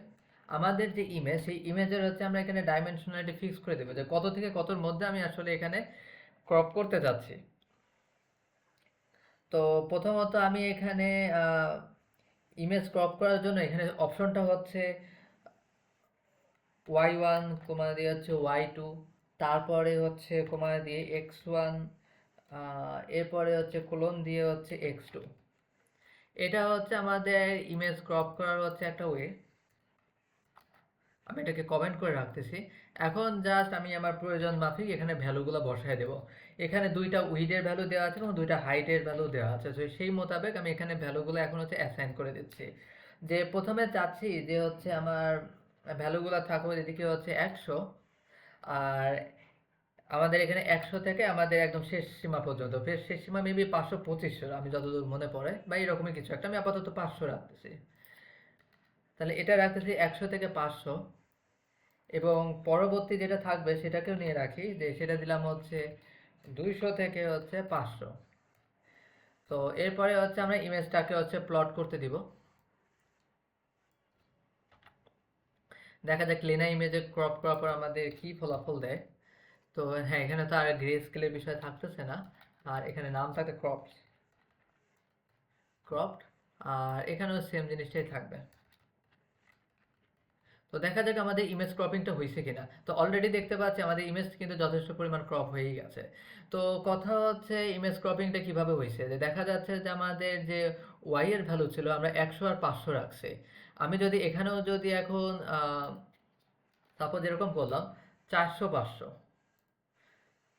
আমাদের যে ইমেজ, সেই ইমেজের হচ্ছে আমরা এখানে ডাইমেনশনালিটি ফিক্স করে দেবো যে কত থেকে কতর মধ্যে আমি আসলে এখানে ক্রপ করতে যাচ্ছি। তো প্রথমত আমি এখানে ইমেজ ক্রপ করার জন্য এখানে অপশনটা হচ্ছে y1 কমা দিয়ে হচ্ছে y2, তারপরে হচ্ছে কমা দিয়ে x1, এরপরে হচ্ছে কোলন দিয়ে হচ্ছে x2। এটা হচ্ছে আমাদের ইমেজ ক্রপ করার হচ্ছে একটা ওয়ে। আমি এটাকে কমেন্ট করে রাখতেছি। এখন জাস্ট আমি আমার প্রয়োজন মাফিক এখানে ভ্যালুগুলো বসায় দেব। এখানে দুইটা উইডের ভ্যালু দেওয়া আছে এবং দুইটা হাইটের ভ্যালু দেওয়া আছে, তো সেই মোতাবেক আমি এখানে ভ্যালুগুলো এখন হচ্ছে অ্যাসাইন করে দিচ্ছি। যে প্রথমে চাচ্ছি যে হচ্ছে আমার ভ্যালুগুলো থাকবে এদিকে হচ্ছে 100, আর আমাদের এখানে 100 থেকে আমাদের একদম শেষ সীমা পর্যন্ত, শেষ সীমা মেবি 525, আমি যতদূর মনে পড়ে বা এরকমই কিছু একটা, আমি আপাতত 500 রাখতেছি। তাহলে এটা রাখতেছি 100 থেকে 500, এবং পরবর্তী যেটা থাকবে সেটাকেও নিয়ে রাখি, যে সেটা দিলাম হচ্ছে 200 থেকে হচ্ছে 500। তো এরপরে হচ্ছে আমরা ইমেজটাকে হচ্ছে প্লট করতে দিব। দেখা যাক লেনা ইমেজে ক্রপ করার পর আমাদের কি ফলাফল দেয়। তো হ্যাঁ, এখানে তো আর গ্রে স্কেলের বিষয় থাকতেছে না, আর এখানে নাম থাকে ক্রপড, আর এখানেও সেম জিনিসটাই থাকবে। তো দেখা যাক আমাদের ইমেজ ক্রপিংটা হয়েছে কিনা। তো অলরেডি দেখতে পাচ্ছি আমাদের ইমেজ কিন্তু যথেষ্ট পরিমাণ ক্রপ হয়েই গেছে। তো কথা হচ্ছে ইমেজ ক্রপিংটা কিভাবে হয়েছে, যে দেখা যাচ্ছে যে আমাদের যে ওয়াই এর ভ্যালু ছিল আমরা 100 আর 500 রাখছি। আমি যদি এখানেও যদি এখন সাপোজ এরকম করলাম 400 500,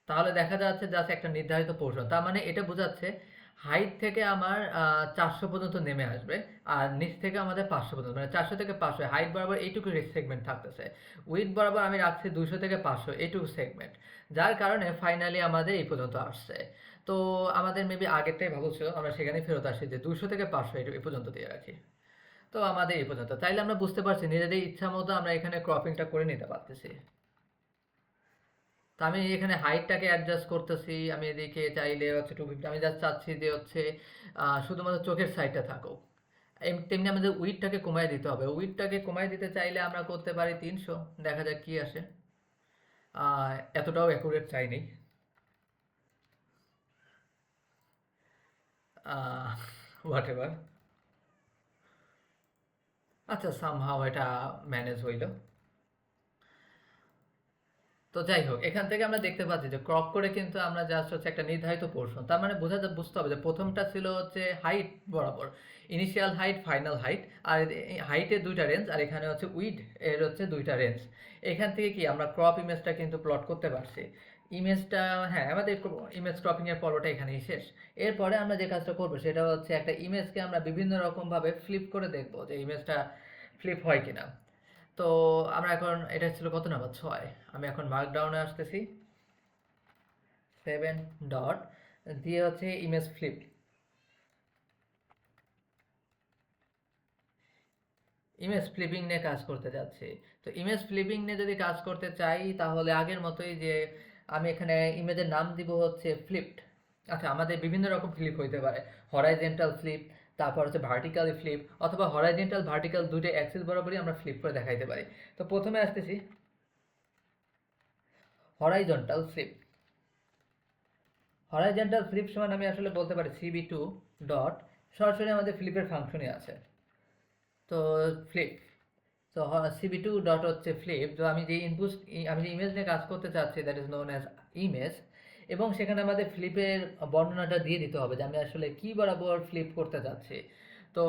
তাহলে দেখা যাচ্ছে জাস্ট একটা নির্ধারিত পোর্শন, তার মানে এটা বোঝাচ্ছে হাইট থেকে আমার 400 পর্যন্ত নেমে আসবে, আর নিচ থেকে আমাদের 500 পর্যন্ত, মানে 400 থেকে 500 হাইট বরাবর এইটুকু সেগমেন্ট থাকতেছে। উইথ বরাবর আমি রাখছি 200 থেকে 500 এইটুকু সেগমেন্ট, যার কারণে ফাইনালি আমাদের এই পর্যন্ত আসছে। তো আমাদের মেবি আগেরটাই ভালো ছিল, আমরা সেখানেই ফেরত আসি যে 200 থেকে 500 এই পর্যন্ত দিয়ে রাখি। তো আমাদের এই পর্যন্ত চাইলে আমরা বুঝতে পারছি নিজেদের ইচ্ছা মতো আমরা এখানে ক্রপিংটা করে নিতে পারতেছি। তো আমি এখানে হাইটটাকে অ্যাডজাস্ট করতেছি, আমি এদিকে চাইলে হচ্ছে 250, আমি জাস্ট চাচ্ছি যে হচ্ছে শুধুমাত্র চোখের সাইডটা থাকুক। তেমনি আমাদের উইডটাকে কমায় দিতে হবে, উইডটাকে কমায় দিতে চাইলে আমরা করতে পারি 300, দেখা যাক কি আসে। এতটাও অ্যাকুরেট চাইনি, হোয়াট এভার। আচ্ছা, সামহাও এটা ম্যানেজ হইল। তো যাই হোক, এখান থেকে আমরা দেখতে পাচ্ছি যে ক্রপ করে কিন্তু আমরা জাস্ট হচ্ছে একটা নির্ধারিত পোর্শন, তার মানে বুঝতে হবে যে প্রথমটা ছিল হচ্ছে হাইট বরাবর, ইনিশিয়াল হাইট ফাইনাল হাইট, আর হাইটের দুইটা রেঞ্জ, আর এখানে হচ্ছে উইড এর হচ্ছে দুইটা রেঞ্জ। এখান থেকে কি আমরা ক্রপ ইমেজটা কিন্তু প্লট করতে পারছি। ইমেজটা, হ্যাঁ, আমাদের ইমেজ ক্রপিং এর পর্বটা এখানেই শেষ। এরপরে আমরা যে কাজটা করবো সেটা হচ্ছে একটা ইমেজকে আমরা বিভিন্ন রকম ভাবে ফ্লিপ করে দেখবো যে ইমেজটা ফ্লিপ হয় কিনা। তো আমরা এখন, এটা ছিল কত নাম্বার, 6, আমি এখন মার্কডাউনে আসতেছি, 7 ডট দিয়ে হচ্ছে ইমেজ ফ্লিপ, ইমেজ ফ্লিপিং নিয়ে কাজ করতে যাচ্ছি। তো ইমেজ ফ্লিপিং নিয়ে যদি কাজ করতে চাই তাহলে আগের মতোই যে আমি এখানে ইমেজের নাম দিব হচ্ছে ফ্লিপড। আচ্ছা, আমাদের বিভিন্ন রকম ফ্লিপ হইতে পারে, হরাইজেন্টাল ফ্লিপ, তারপর হচ্ছে ভার্টিক্যালি ফ্লিপ, অথবা হরাইজেন্টাল ভার্টিক্যাল দুটো অ্যাক্সিস বরাবরই আমরা ফ্লিপ করে দেখাইতে পারি। তো প্রথমে আসতেছি হরাইজন্টাল ফ্লিপ। হরাইজন্টাল ফ্লিপ সমান আমি আসলে বলতে পারি cb2 ডট, সরাসরি আমাদের ফ্লিপের ফাংশনে আছে। তো ফ্লিপ, তো cb2 ডট হচ্ছে ফ্লিপ, তো আমি যে ইনপুট, আমি যে ইমেজ নিয়ে কাজ করতে চাচ্ছি that is known as image, এবং সেখানে আমাদের ফ্লিপের বর্ণনাটা দিয়ে দিতে হবে যে আমি আসলে কি বরাবর ফ্লিপ করতে চাচ্ছি। তো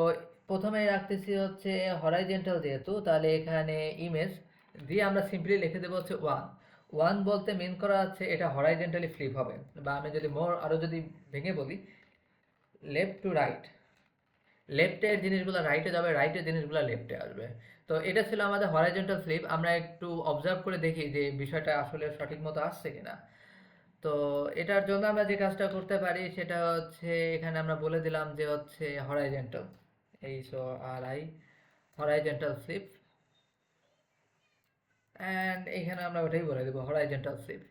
প্রথমে রাখতেছি হচ্ছে হরাইজেন্টাল, যেহেতু তাহলে এখানে ইমেজ দিয়ে আমরা সিম্পলি লিখে দেবো হচ্ছে 1। 1 বলতে মিন করা আছে এটা হরাইজেন্টালি ফ্লিপ হবে, বা আমি যদি আরও যদি ভেঙে বলি, লেফট টু রাইট, লেফটের জিনিসগুলো রাইটে যাবে, রাইটের জিনিসগুলো লেফটে আসবে। তো এটা ছিল আমাদের হরাইজন্টাল ফ্লিপ। আমরা একটু অবজার্ভ করে দেখি যে বিষয়টা আসলে সঠিক মতো আসছে কিনা। তো এটার জন্য আমরা যে কাজটা করতে পারি সেটা হচ্ছে এখানে আমরা বলে দিলাম যে হচ্ছে horizontal, HORI, horizontal flip, and এখানে আমরা ওটাই বলে দেবো হরাইজন্টাল ফ্লিপ।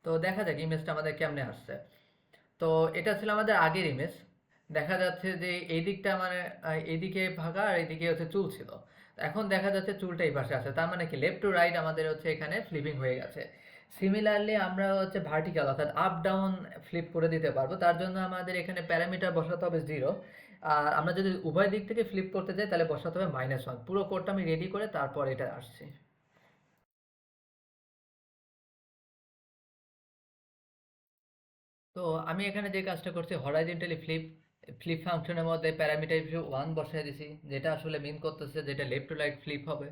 তো দেখা যাক ইমেজটা আমাদের কেমনে আসছে। তো এটা ছিল আমাদের আগের ইমেজ, দেখা যাচ্ছে যে এই দিকটা মানে এইদিকে ফাঁকা আর এইদিকে হচ্ছে চুল ছিল। এখন দেখা যাচ্ছে চুলটা এই পাশে আছে, তার মানে কি লেফট টু রাইট আমাদের হচ্ছে এখানে ফ্লিপিং হয়ে গেছে। সিমিলারলি আমরা হচ্ছে ভার্টিক্যাল অর্থাৎ আপ ডাউন ফ্লিপ করে দিতে পারবো, তার জন্য আমাদের এখানে প্যারামিটার বসাতে হবে 0, আর আমরা যদি উভয় দিক থেকে ফ্লিপ করতে যাই তাহলে বসাতে হবে -1। পুরো কোডটা আমি রেডি করে তারপর এটা আসছি। তো আমি এখানে যে কাজটা করছি হরাইজন্টালি ফ্লিপ, ফ্লিপ ফাংশনের মধ্যে প্যারামিটার হিসেবে 1 বসাই দিছি, যেটা আসলে মিন করতেছে যেটা লেফট টু রাইট ফ্লিপ হবে।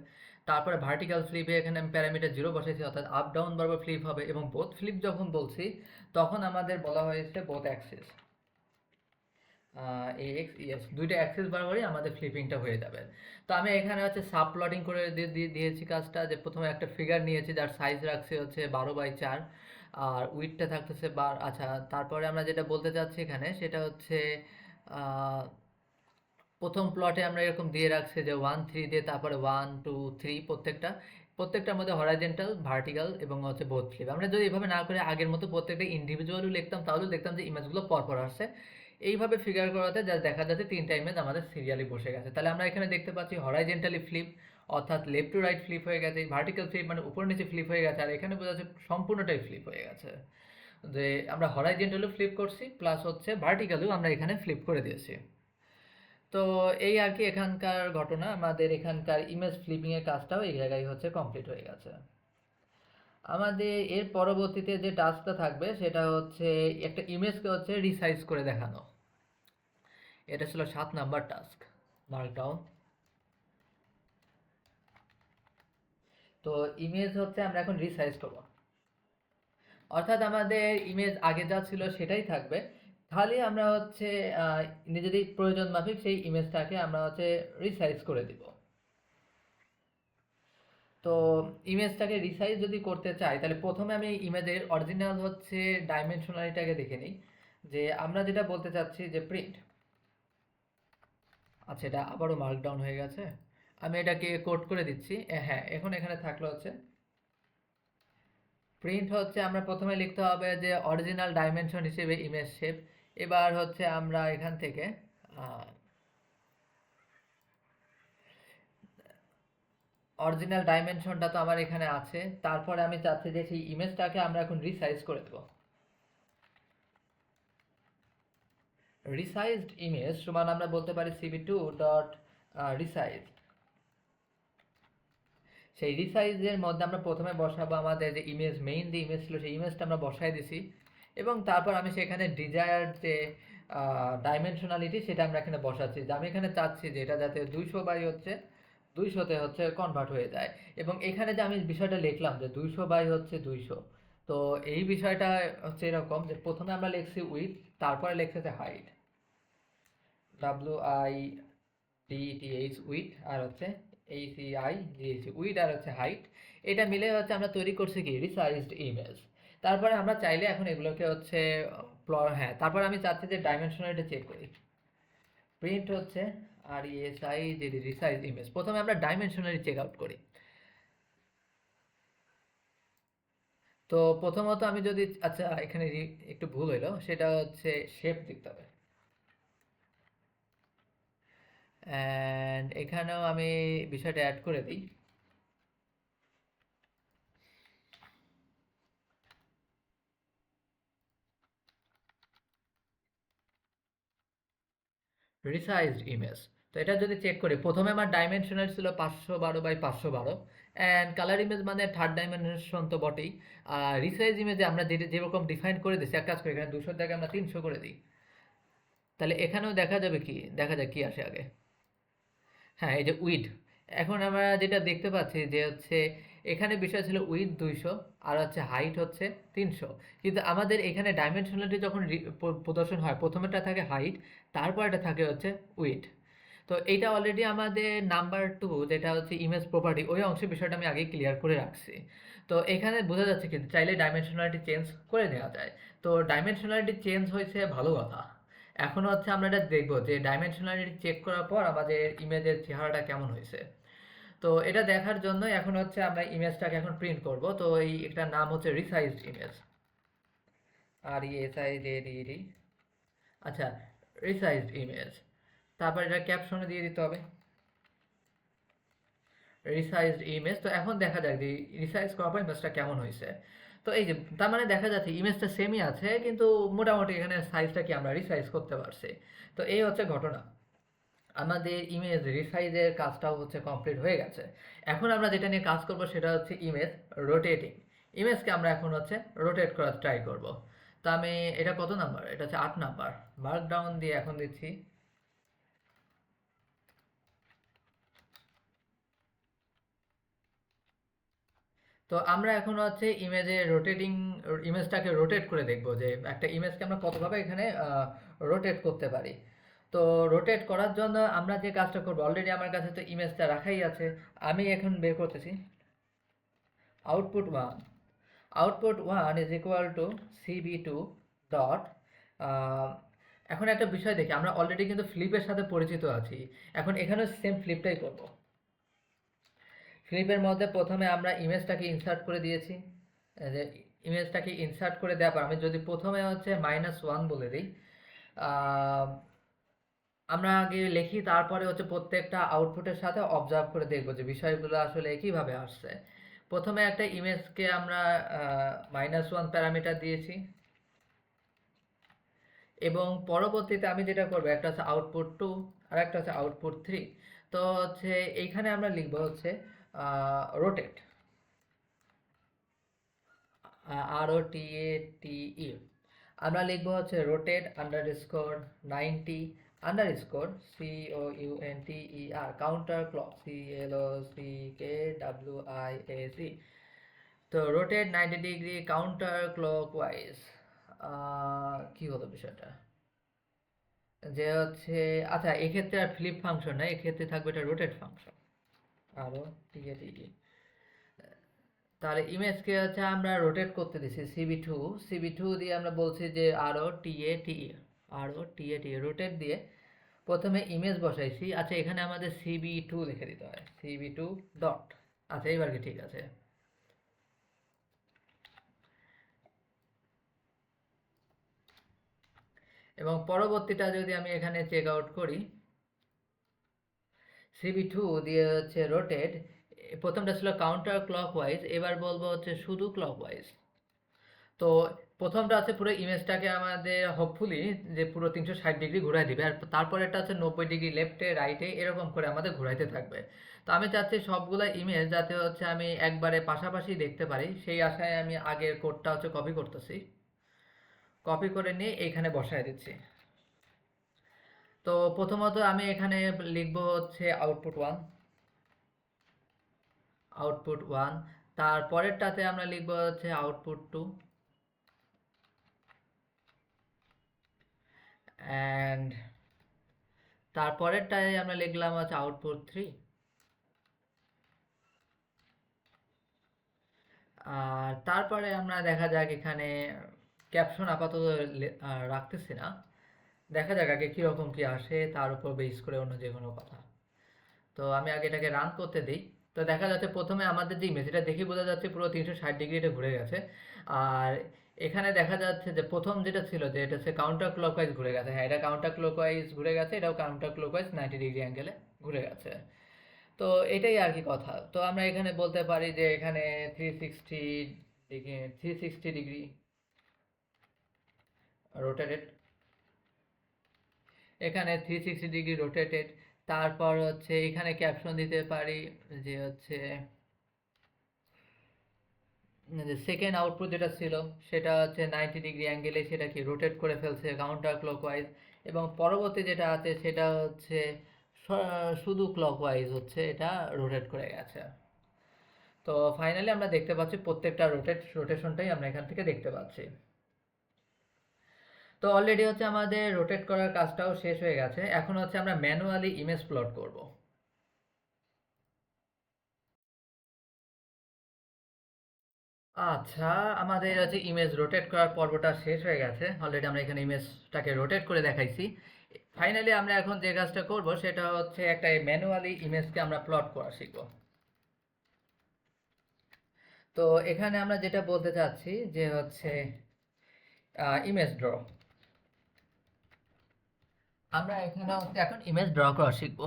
তারপরে ভার্টিক্যাল ফ্লিপে এখানে আমি প্যারামিটার 0 বসাইছি, অর্থাৎ আপ ডাউন বরাবর ফ্লিপ হবে, এবং বোথ ফ্লিপ যখন বলছি তখন আমাদের বলা হয়েছে বোথ অ্যাক্সিস, এক্স ইএস দুইটা অ্যাক্সিস বরাবরই আমাদের ফ্লিপিংটা হয়ে যাবে। তো আমি এখানে হচ্ছে সাব প্লটিং করে দিয়েছি কাজটা, যে প্রথমে একটা ফিগার নিয়েছি যার সাইজ রাখছে হচ্ছে 12/4, আর উইডটা থাকতেছে আচ্ছা, তারপরে আমরা যেটা বলতে চাচ্ছি এখানে সেটা হচ্ছে আহ, প্রথম প্লটে আমরা এরকম দিয়ে রাখছি যে 1 3 দিয়ে তারপরে 1 2 3, প্রত্যেকটার মধ্যে হরাইজন্টাল, ভার্টিক্যাল এবং হচ্ছে বোথ ফ্লিপ। আমরা যদি এভাবে না করে আগের মতো প্রত্যেকটা ইন্ডিভিজুয়ালি লিখতাম তাহলে দেখতাম যে ইমেজগুলো পরপর আসছে। এইভাবে ফিগার করাতে যা দেখা যাচ্ছে 3টা ইমেজ আমাদের সিরিয়ালি বসে গেছে। তাহলে আমরা এখানে দেখতে পাচ্ছি হরাইজন্টালি ফ্লিপ অর্থাৎ লেফট টু রাইট ফ্লিপ হয়ে গেছে, ভার্টিক্যাল ফ্লিপ মানে উপর নিচে ফ্লিপ হয়ে গেছে, আর এখানে বোঝা যাচ্ছে সম্পূর্ণটাই ফ্লিপ হয়ে গেছে, যে আমরা হরাইজন্টালিও ফ্লিপ করছি প্লাস হচ্ছে ভার্টিক্যালিও আমরা এখানে ফ্লিপ করে দিয়েছি। তো এই আর কি এখানকার ঘটনা, আমাদের এখানকার ইমেজ ফ্লিপিং এর কাজটাও এই জায়গায় হচ্ছে কমপ্লিট হয়ে গেছে। আমাদের এর পরবর্তীতে যে টাস্কটা থাকবে সেটা হচ্ছে একটা ইমেজকে হচ্ছে রিসাইজ করে দেখানো। এটা ছিল 7 নাম্বার টাস্ক, মার্কডাউন। তো ইমেজ হচ্ছে আমরা এখন রিসাইজ করব, অর্থাৎ আমাদের ইমেজ আগে যা ছিল সেটাই থাকবে, খালি আমরা হচ্ছে নিজেদের প্রয়োজন মাফিক সেই ইমেজটাকে আমরা হচ্ছে রিসাইজ করে দিব। তো ইমেজটাকে রিসাইজ যদি করতে চাই তাহলে প্রথমে আমি ইমেজের অরিজিনাল হচ্ছে ডাইমেনশনালিটাকে দেখে নিই, যে আমরা যেটা বলতে চাচ্ছি যে প্রিন্ট। আচ্ছা, এটা আবারও মার্কডাউন হয়ে গেছে, আমি এটাকে কোড করে দিচ্ছি। হ্যাঁ, এখন এখানে থাকলো হচ্ছে প্রিন্ট হচ্ছে আমরা প্রথমে লিখতে হবে যে অরিজিনাল ডাইমেনশন হিসেবে ইমেজ শেপ। এবার হচ্ছে আমরা এখান থেকে অরিজিনাল ডাইমেনশনটা তো আমার এখানে আছে, তারপরে আমি চাচ্ছি যে সেই ইমেজটাকে আমরা এখন রিসাইজ করে দেবো। রিসাইজড ইমেজ সমান আমরা বলতে পারি cb2 ডট রিসাইজ। সেই রিসাইজের মধ্যে আমরা প্রথমে বসাবো আমাদের যে ইমেজ, মেইন যে ইমেজ ছিল সেই ইমেজটা আমরা বসাই দিছি, এবং তারপর আমি সেখানে ডিজায়ার্ড যে ডাইমেনশনালিটি সেটা আমরা এখানে বসাচ্ছি, যে আমি এখানে চাচ্ছি যে এটা যাতে 200 বাই হচ্ছে 200-তে হচ্ছে কনভার্ট হয়ে যায়। এবং এখানে যে আমি বিষয়টা লিখলাম যে 200 বাই হচ্ছে 200, তো এই বিষয়টা হচ্ছে এরকম যে প্রথমে আমরা লিখছি উইথ, তারপরে লিখছে যে হাইট, WIDTH উইথ, আর হচ্ছে ACIGH উইথ, আর হচ্ছে হাইট। এটা মিলে হচ্ছে আমরা তৈরি করছি কি রিসাইজড ইমেজ। তারপরে আমরা চাইলে এখন এগুলোকে হচ্ছে হ্যাঁ, তারপরে আমি চাচ্ছি যে ডাইমেনশনালিটি চেক করি। প্রিন্ট হচ্ছে RESIZ রিসাইজ ইমেজ। প্রথমে আমরা ডাইমেনশনালি চেক আউট করি। তো প্রথমত আমি যদি, আচ্ছা এখানে একটু ভুল হইলো, সেটা হচ্ছে শেপ দিতে হবে। অ্যান্ড এখানেও আমি বিষয়টা অ্যাড করে দিই। রিসাইজড ইমেজ। তো এটা যদি চেক করি, প্রথমে আমার ডাইমেনশনাল ছিল 512 বাই 512, অ্যান্ড কালার ইমেজ মানে থার্ড ডাইমেনশন তো বটেই। আর রিসাইজ ইমেজে আমরা যেরকম ডিফাইন করে দিচ্ছি, এক কাজ করি এখানে 200 থেকে আমরা 300 করে দিই, তাহলে এখানেও দেখা যাবে কি, দেখা যায় কি আসে আগে। হ্যাঁ, এই যে উইড, এখন আমরা যেটা দেখতে পাচ্ছি যে হচ্ছে এখানে বিষয় ছিল উইড 200 আর হচ্ছে হাইট হচ্ছে 300, কিন্তু আমাদের এখানে ডাইমেনশনালিটি যখন প্রদর্শন হয় প্রথমেটা থাকে হাইট, তারপরটা থাকে হচ্ছে উইড। তো এইটা অলরেডি আমাদের নাম্বার 2 যেটা হচ্ছে ইমেজ প্রপার্টি, ওই অংশের বিষয়টা আমি আগেই ক্লিয়ার করে রাখছি। তো এখানে বোঝা যাচ্ছে কিন্তু চাইলে ডাইমেনশনালিটি চেঞ্জ করে নেওয়া যায়। তো ডাইমেনশনালিটি চেঞ্জ হয়েছে, ভালো কথা। এখন হচ্ছে আমরা এটা দেখবো যে ডাইমেনশনালিটি চেক করার পর আমাদের ইমেজের চেহারাটা কেমন হয়েছে। তো এটা দেখার জন্য এখন হচ্ছে আমরা ইমেজটাকে এখন প্রিন্ট করব। তো এই একটা নাম হচ্ছে রিসাইজড ইমেজ, RESIZED। আচ্ছা, রিসাইজড ইমেজ, তারপর এটা ক্যাপশনে দিয়ে দিতে হবে রিসাইজড ইমেজ। তো এখন দেখা যাক যে রিসাইজ করার পর ইমেজটা কেমন হয়েছে। তো এই যে তার মানে দেখা যাচ্ছে ইমেজটা সেমই আছে, কিন্তু মোটামুটি এখানে সাইজটা কি আমরা রিসাইজ করতে পারছি। তো এই হচ্ছে ঘটনা, আমাদের ইমেজ রিসাইজের কাজটাও হচ্ছে কমপ্লিট হয়ে গেছে। এখন আমরা যেটা নিয়ে কাজ করব সেটা হচ্ছে ইমেজ রোটেটিং। ইমেজকে আমরা এখন হচ্ছে রোটেট করার ট্রাই করব। তো আমি, এটা কত নাম্বার, এটা হচ্ছে 8 নাম্বার, মার্কডাউন দিয়ে এখন দিচ্ছি। তো আমরা এখন হচ্ছে ইমেজটাকে রোটেট করে দেখব যে একটা ইমেজকে আমরা কতভাবে এখানে রোটেট করতে পারি। তো রোটেট করার জন্য আমরা যে কাজটা করবো, অলরেডি আমার কাছে তো ইমেজটা রাখাই আছে, আমি এখন বের করতেছি output 1। Output 1 is equal to cb2 dot, এখন একটা বিষয় দেখি, আমরা অলরেডি কিন্তু ফ্লিপের সাথে পরিচিত আছি, এখন এখানে সেম ফ্লিপটাই করব। ফ্লিপের মধ্যে প্রথমে আমরা ইমেজটাকে ইনসার্ট করে দিয়েছি, যে ইমেজটাকে ইনসার্ট করে দেওয়ার পর আমি যদি প্রথমে হচ্ছে -1 বলে দিই, আমরা আগে লিখি, তারপরে হচ্ছে প্রত্যেকটা আউটপুটের সাথে অবজার্ভ করে দেখব যে বিষয়গুলো আসলে কিভাবে আসছে। প্রথমে একটা ইমেজকে আমরা -1 প্যারামিটার দিয়েছি, এবং পরবর্তীতে আমি যেটা করবো, একটা হচ্ছে আউটপুট 2 আর একটা হচ্ছে আউটপুট 3। তো হচ্ছে এইখানে আমরা লিখবো হচ্ছে রোটেট। ROTATE। আমরা লিখবো হচ্ছে rotate underscore 90 underscore COUNTER counter clock CLOCKWIAC। তো rotate 90 degree counter clock wise. কি হলো বিষয়টা, যে হচ্ছে আচ্ছা এক্ষেত্রে আর ফ্লিপ ফাংশন না, এক্ষেত্রে থাকবে এটা রোটেট ফাংশন। ROTATE। তাহলে ইমেজকে হচ্ছে আমরা রোটেট করতে দিছি CB2 দিয়ে আমরা বলছি যে ROTATE রোটেট দিয়ে প্রথমে ইমেজ বসাইছি। আচ্ছা এখানে আমাদের CB2 লিখে দিতে হয়, CB2 ডট। আচ্ছা এইবার কি ঠিক আছে। এবং পরবর্তীটা যদি আমি এখানে চেক আউট করি, CB2 দিয়ে হচ্ছে রোটেট, প্রথমটা ছিল কাউন্টার ক্লকওয়াইজ, এবার বলবো হচ্ছে শুধু ক্লকওয়াইজ। তো প্রথমটা আছে পুরো ইমেজটাকে আমাদের হোপফুলি যে পুরো 360 ডিগ্রি ঘুরাই দিবে, আর তারপরেরটা হচ্ছে 90 ডিগ্রি লেফটে রাইটে এরকম করে আমাদের ঘুরাইতে থাকবে। তো আমি চাচ্ছি সবগুলো ইমেজ যাতে হচ্ছে আমি একবারে পাশাপাশি দেখতে পারি, সেই আশায় আমি আগের কোডটা হচ্ছে কপি করতেছি, কপি করে নিয়ে এইখানে বসায় দিচ্ছি। তো প্রথমত আমি এখানে লিখবো হচ্ছে আউটপুট 1, তারপরেরটাতে আমরা লিখবো হচ্ছে আউটপুট 2, অ্যান্ড তারপরেরটায় আমরা লিখলাম হচ্ছে আউটপুট 3। আর তারপরে আমরা দেখা যাক এখানে ক্যাপশন আপাতত রাখতেছি না, দেখা যাক আগে কীরকম কি আসে, তার উপর বেস করে অন্য যে কোনো কথা। তো আমি আগে এটাকে রান করতে দিই। তো দেখা যাচ্ছে প্রথমে আমাদের যে ইমেজ, এটা দেখে বোঝা যাচ্ছে পুরো 360 ডিগ্রি এটা ঘুরে গেছে। আর এখানে দেখা যাচ্ছে যে প্রথম যেটা ছিল যে এটা হচ্ছে কাউন্টার ক্লকওয়াইজ ঘুরে গেছে, হ্যাঁ এটা কাউন্টার ক্লকওয়াইজ ঘুরে গেছে, এটাও কাউন্টার ক্লকওয়াইজ 90 ডিগ্রি অ্যাঙ্গেলে ঘুরে গেছে। তো এটাই আর কি কথা। তো আমরা এখানে বলতে পারি যে এখানে 360 ডিগ্রি রোটেটেড, এখানে 360 ডিগ্রি রোটেটেড। তারপর হচ্ছে এখানে ক্যাপশন দিতে পারি যে হচ্ছে যে সেকেন্ড আউটপুট যেটা ছিল সেটা হচ্ছে 90 ডিগ্রি অ্যাঙ্গেলে সেটা কি রোটেট করে ফেলছে কাউন্টার ক্লকওয়াইজ, এবং পরবর্তী যেটা আছে সেটা হচ্ছে শুধু ক্লকওয়াইজ হচ্ছে এটা রোটেট করে গেছে। তো ফাইনালি আমরা দেখতে পাচ্ছি প্রত্যেকটা রোটেশনটাই আমরা এখান থেকে দেখতে পাচ্ছি। তো অলরেডি হচ্ছে আমাদের রোটেট করার কাজটাও শেষ হয়ে গেছে, এখন হচ্ছে আমরা ম্যানুয়ালি ইমেজ প্লট করব। আচ্ছা আমাদের হচ্ছে ইমেজ রোটেট করার পর্বটা শেষ হয়ে গেছে, অলরেডি আমরা এখানে ইমেজটাকে রোটেট করে দেখাইছি। ফাইনালি আমরা এখন যে কাজটা করব সেটা হচ্ছে একটা ম্যানুয়ালি ইমেজকে আমরা প্লট করা শিখব। তো এখানে আমরা যেটা বলতে চাচ্ছি যে হচ্ছে ইমেজ ড্র, আমরা এখানে হচ্ছে এখন ইমেজ ড্র করা শিখব।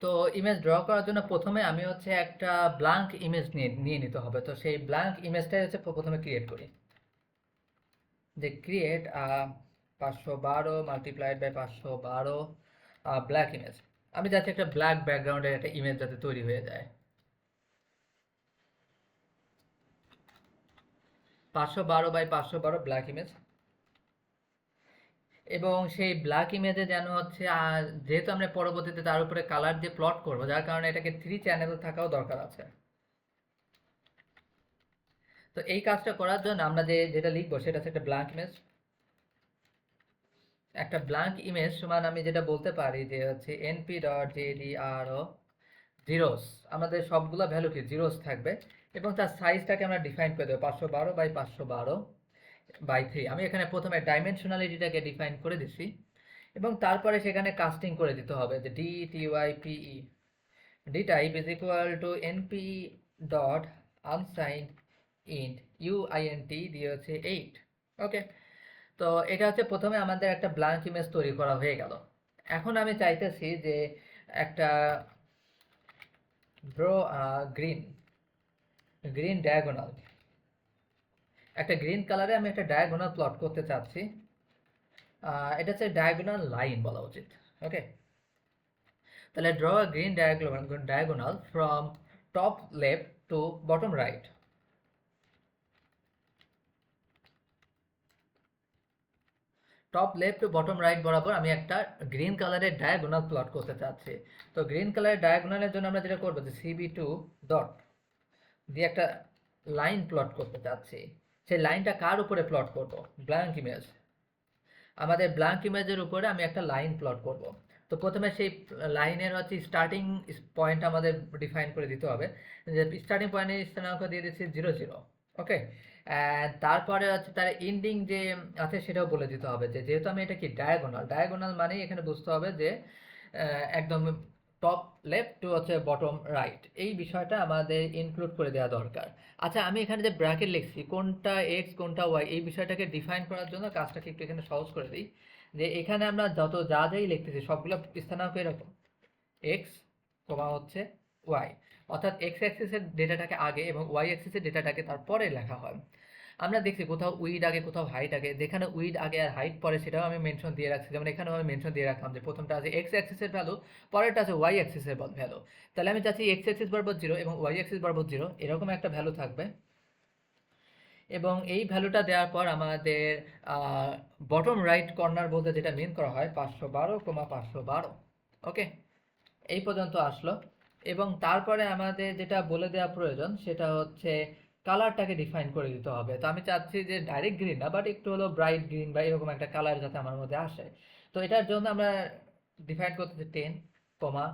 তো ইমেজ ড্র করার জন্য প্রথমে আমি হচ্ছে একটা ব্ল্যাঙ্ক ইমেজ নিয়ে নিতে হবে। তো সেই ব্ল্যাঙ্ক ইমেজটাই হচ্ছে প্রথমে ক্রিয়েট করি, যে create 512 multiplied by 512 black image. আমি যাচ্ছি একটা ব্ল্যাক ব্যাকগ্রাউন্ডের একটা ইমেজ যাতে তৈরি হয়ে যায়। 512 বাই 512 ব্ল্যাক ইমেজ, এবং সেই ব্ল্যাক ইমেজে যেন হচ্ছে যেহেতু আমরা পরবর্তীতে তার উপরে কালার দিয়ে প্লট করবো, যার কারণে এটাকে 3 চ্যানেল থাকাও দরকার আছে। তো এই কাজটা করার জন্য আমরা যেটা লিখবো সেটা হচ্ছে একটা ব্ল্যাঙ্ক ইমেজ। একটা ব্ল্যাঙ্ক ইমেজ সমান আমি যেটা বলতে পারি যে হচ্ছে np.jdro জিরোস, আমাদের সবগুলো ভ্যালু কি জিরোস থাকবে, এবং তার সাইজটাকে আমরা ডিফাইন করে দেবো 512 বাই 512 বাই 3। আমি এখানে প্রথমে ডাইমেনশনালিটিটাকে ডিফাইন করে দিচ্ছি, এবং তারপরে সেখানে কাস্টিং করে দিতে হবে যে dtype dtype is equal to np dot unsigned int uint দিয়ে হচ্ছে 8। ওকে, তো এটা হচ্ছে প্রথমে আমাদের একটা ব্ল্যাঙ্ক ইমেজ তৈরি করা হয়ে গেল। এখন আমি চাইতেছি যে একটা ড্র গ্রিন গ্রিন ডায়াগোনাল, একটা গ্রিন কালারে আমি একটা ডায়াগোনাল প্লট করতে চাচ্ছি। এটা হচ্ছে ডায়াগোনাল লাইন বলা উচিত। ওকে, তাহলে draw a green diagonal from top left to bottom right. Top left to bottom right বরাবর আমি একটা গ্রিন কালারের ডায়াগোনাল প্লট করতে চাচ্ছি। তো গ্রিন কালারের ডায়াগোনালের জন্য আমরা যেটা করবো যে CB2 ডট দিয়ে একটা লাইন প্লট করতে চাচ্ছি। সেই লাইনটা কার উপরে প্লট করব? Blank image. আমাদের ব্ল্যাঙ্ক ইমেজের উপরে আমি একটা লাইন প্লট করব। তো প্রথমে সেই লাইনের হচ্ছে স্টার্টিং পয়েন্ট আমাদের ডিফাইন করে দিতে হবে, যে স্টার্টিং পয়েন্টের স্থানাঙ্ক দিয়ে দিচ্ছি 0 0। ওকে, তারপরে হচ্ছে তার এন্ডিং যে আছে সেটাও বলে দিতে হবে, যে যেহেতু আমি এটা কি ডায়াগোনাল, ডায়াগোনাল মানেই এখানে বুঝতে হবে যে একদম টপ লেফট টু হচ্ছে বটম রাইট, এই বিষয়টা আমাদের ইনক্লুড করে দেওয়া দরকার। আচ্ছা, আমি এখানে যে ব্র্যাকেট লিখছি কোনটা এক্স কোনটা ওয়াই, এই বিষয়টাকে ডিফাইন করার জন্য কাজটাকে একটু এখানে সহজ করে দিই। যে এখানে আমরা যত যা যাই লিখতেছি সবগুলো স্থানাঙ্ক এরকম, এক্স কমা হচ্ছে ওয়াই, অর্থাৎ এক্স অ্যাক্সিসের ডেটাটাকে আগে এবং ওয়াই অ্যাক্সিসের ডেটাটাকে তারপরে লেখা হয়। আমরা দেখছি কোথাও উইড আগে কোথাও হাইট আগে, যেখানে উইড আগে আর হাইট পরে সেটাও আমি মেনশন দিয়ে রাখছি। যেমন এখানেও আমি মেনশন দিয়ে রাখলাম যে প্রথমটা আছে এক্স অ্যাক্সিসের ভ্যালু, পরেরটা আছে ওয়াই অ্যাক্সিসের ভ্যালু। তাহলে আমি চাচ্ছি এক্স অ্যাক্সিস বরাবর 0 এবং ওয়াই অ্যাক্সিস বরাবর 0 এরকম একটা ভ্যালু থাকবে। এবং এই ভ্যালুটা দেওয়ার পর আমাদের বটম রাইট কর্নার বলতে যেটা মিন করা হয় 512,512। ওকে, এই পর্যন্ত আসলো। এবং তারপরে আমাদের যেটা বলে দেওয়া প্রয়োজন সেটা হচ্ছে কালারটাকে ডিফাইন করে দিতে হবে। তো আমি চাচ্ছি যে ডাইরেক্ট গ্রিন না, বাট একটু হলো ব্রাইট গ্রিন বা এরকম একটা কালার যাতে আমার মধ্যে আসে। তো এটার জন্য আমরা ডিফাইন করতেছি 10 কমা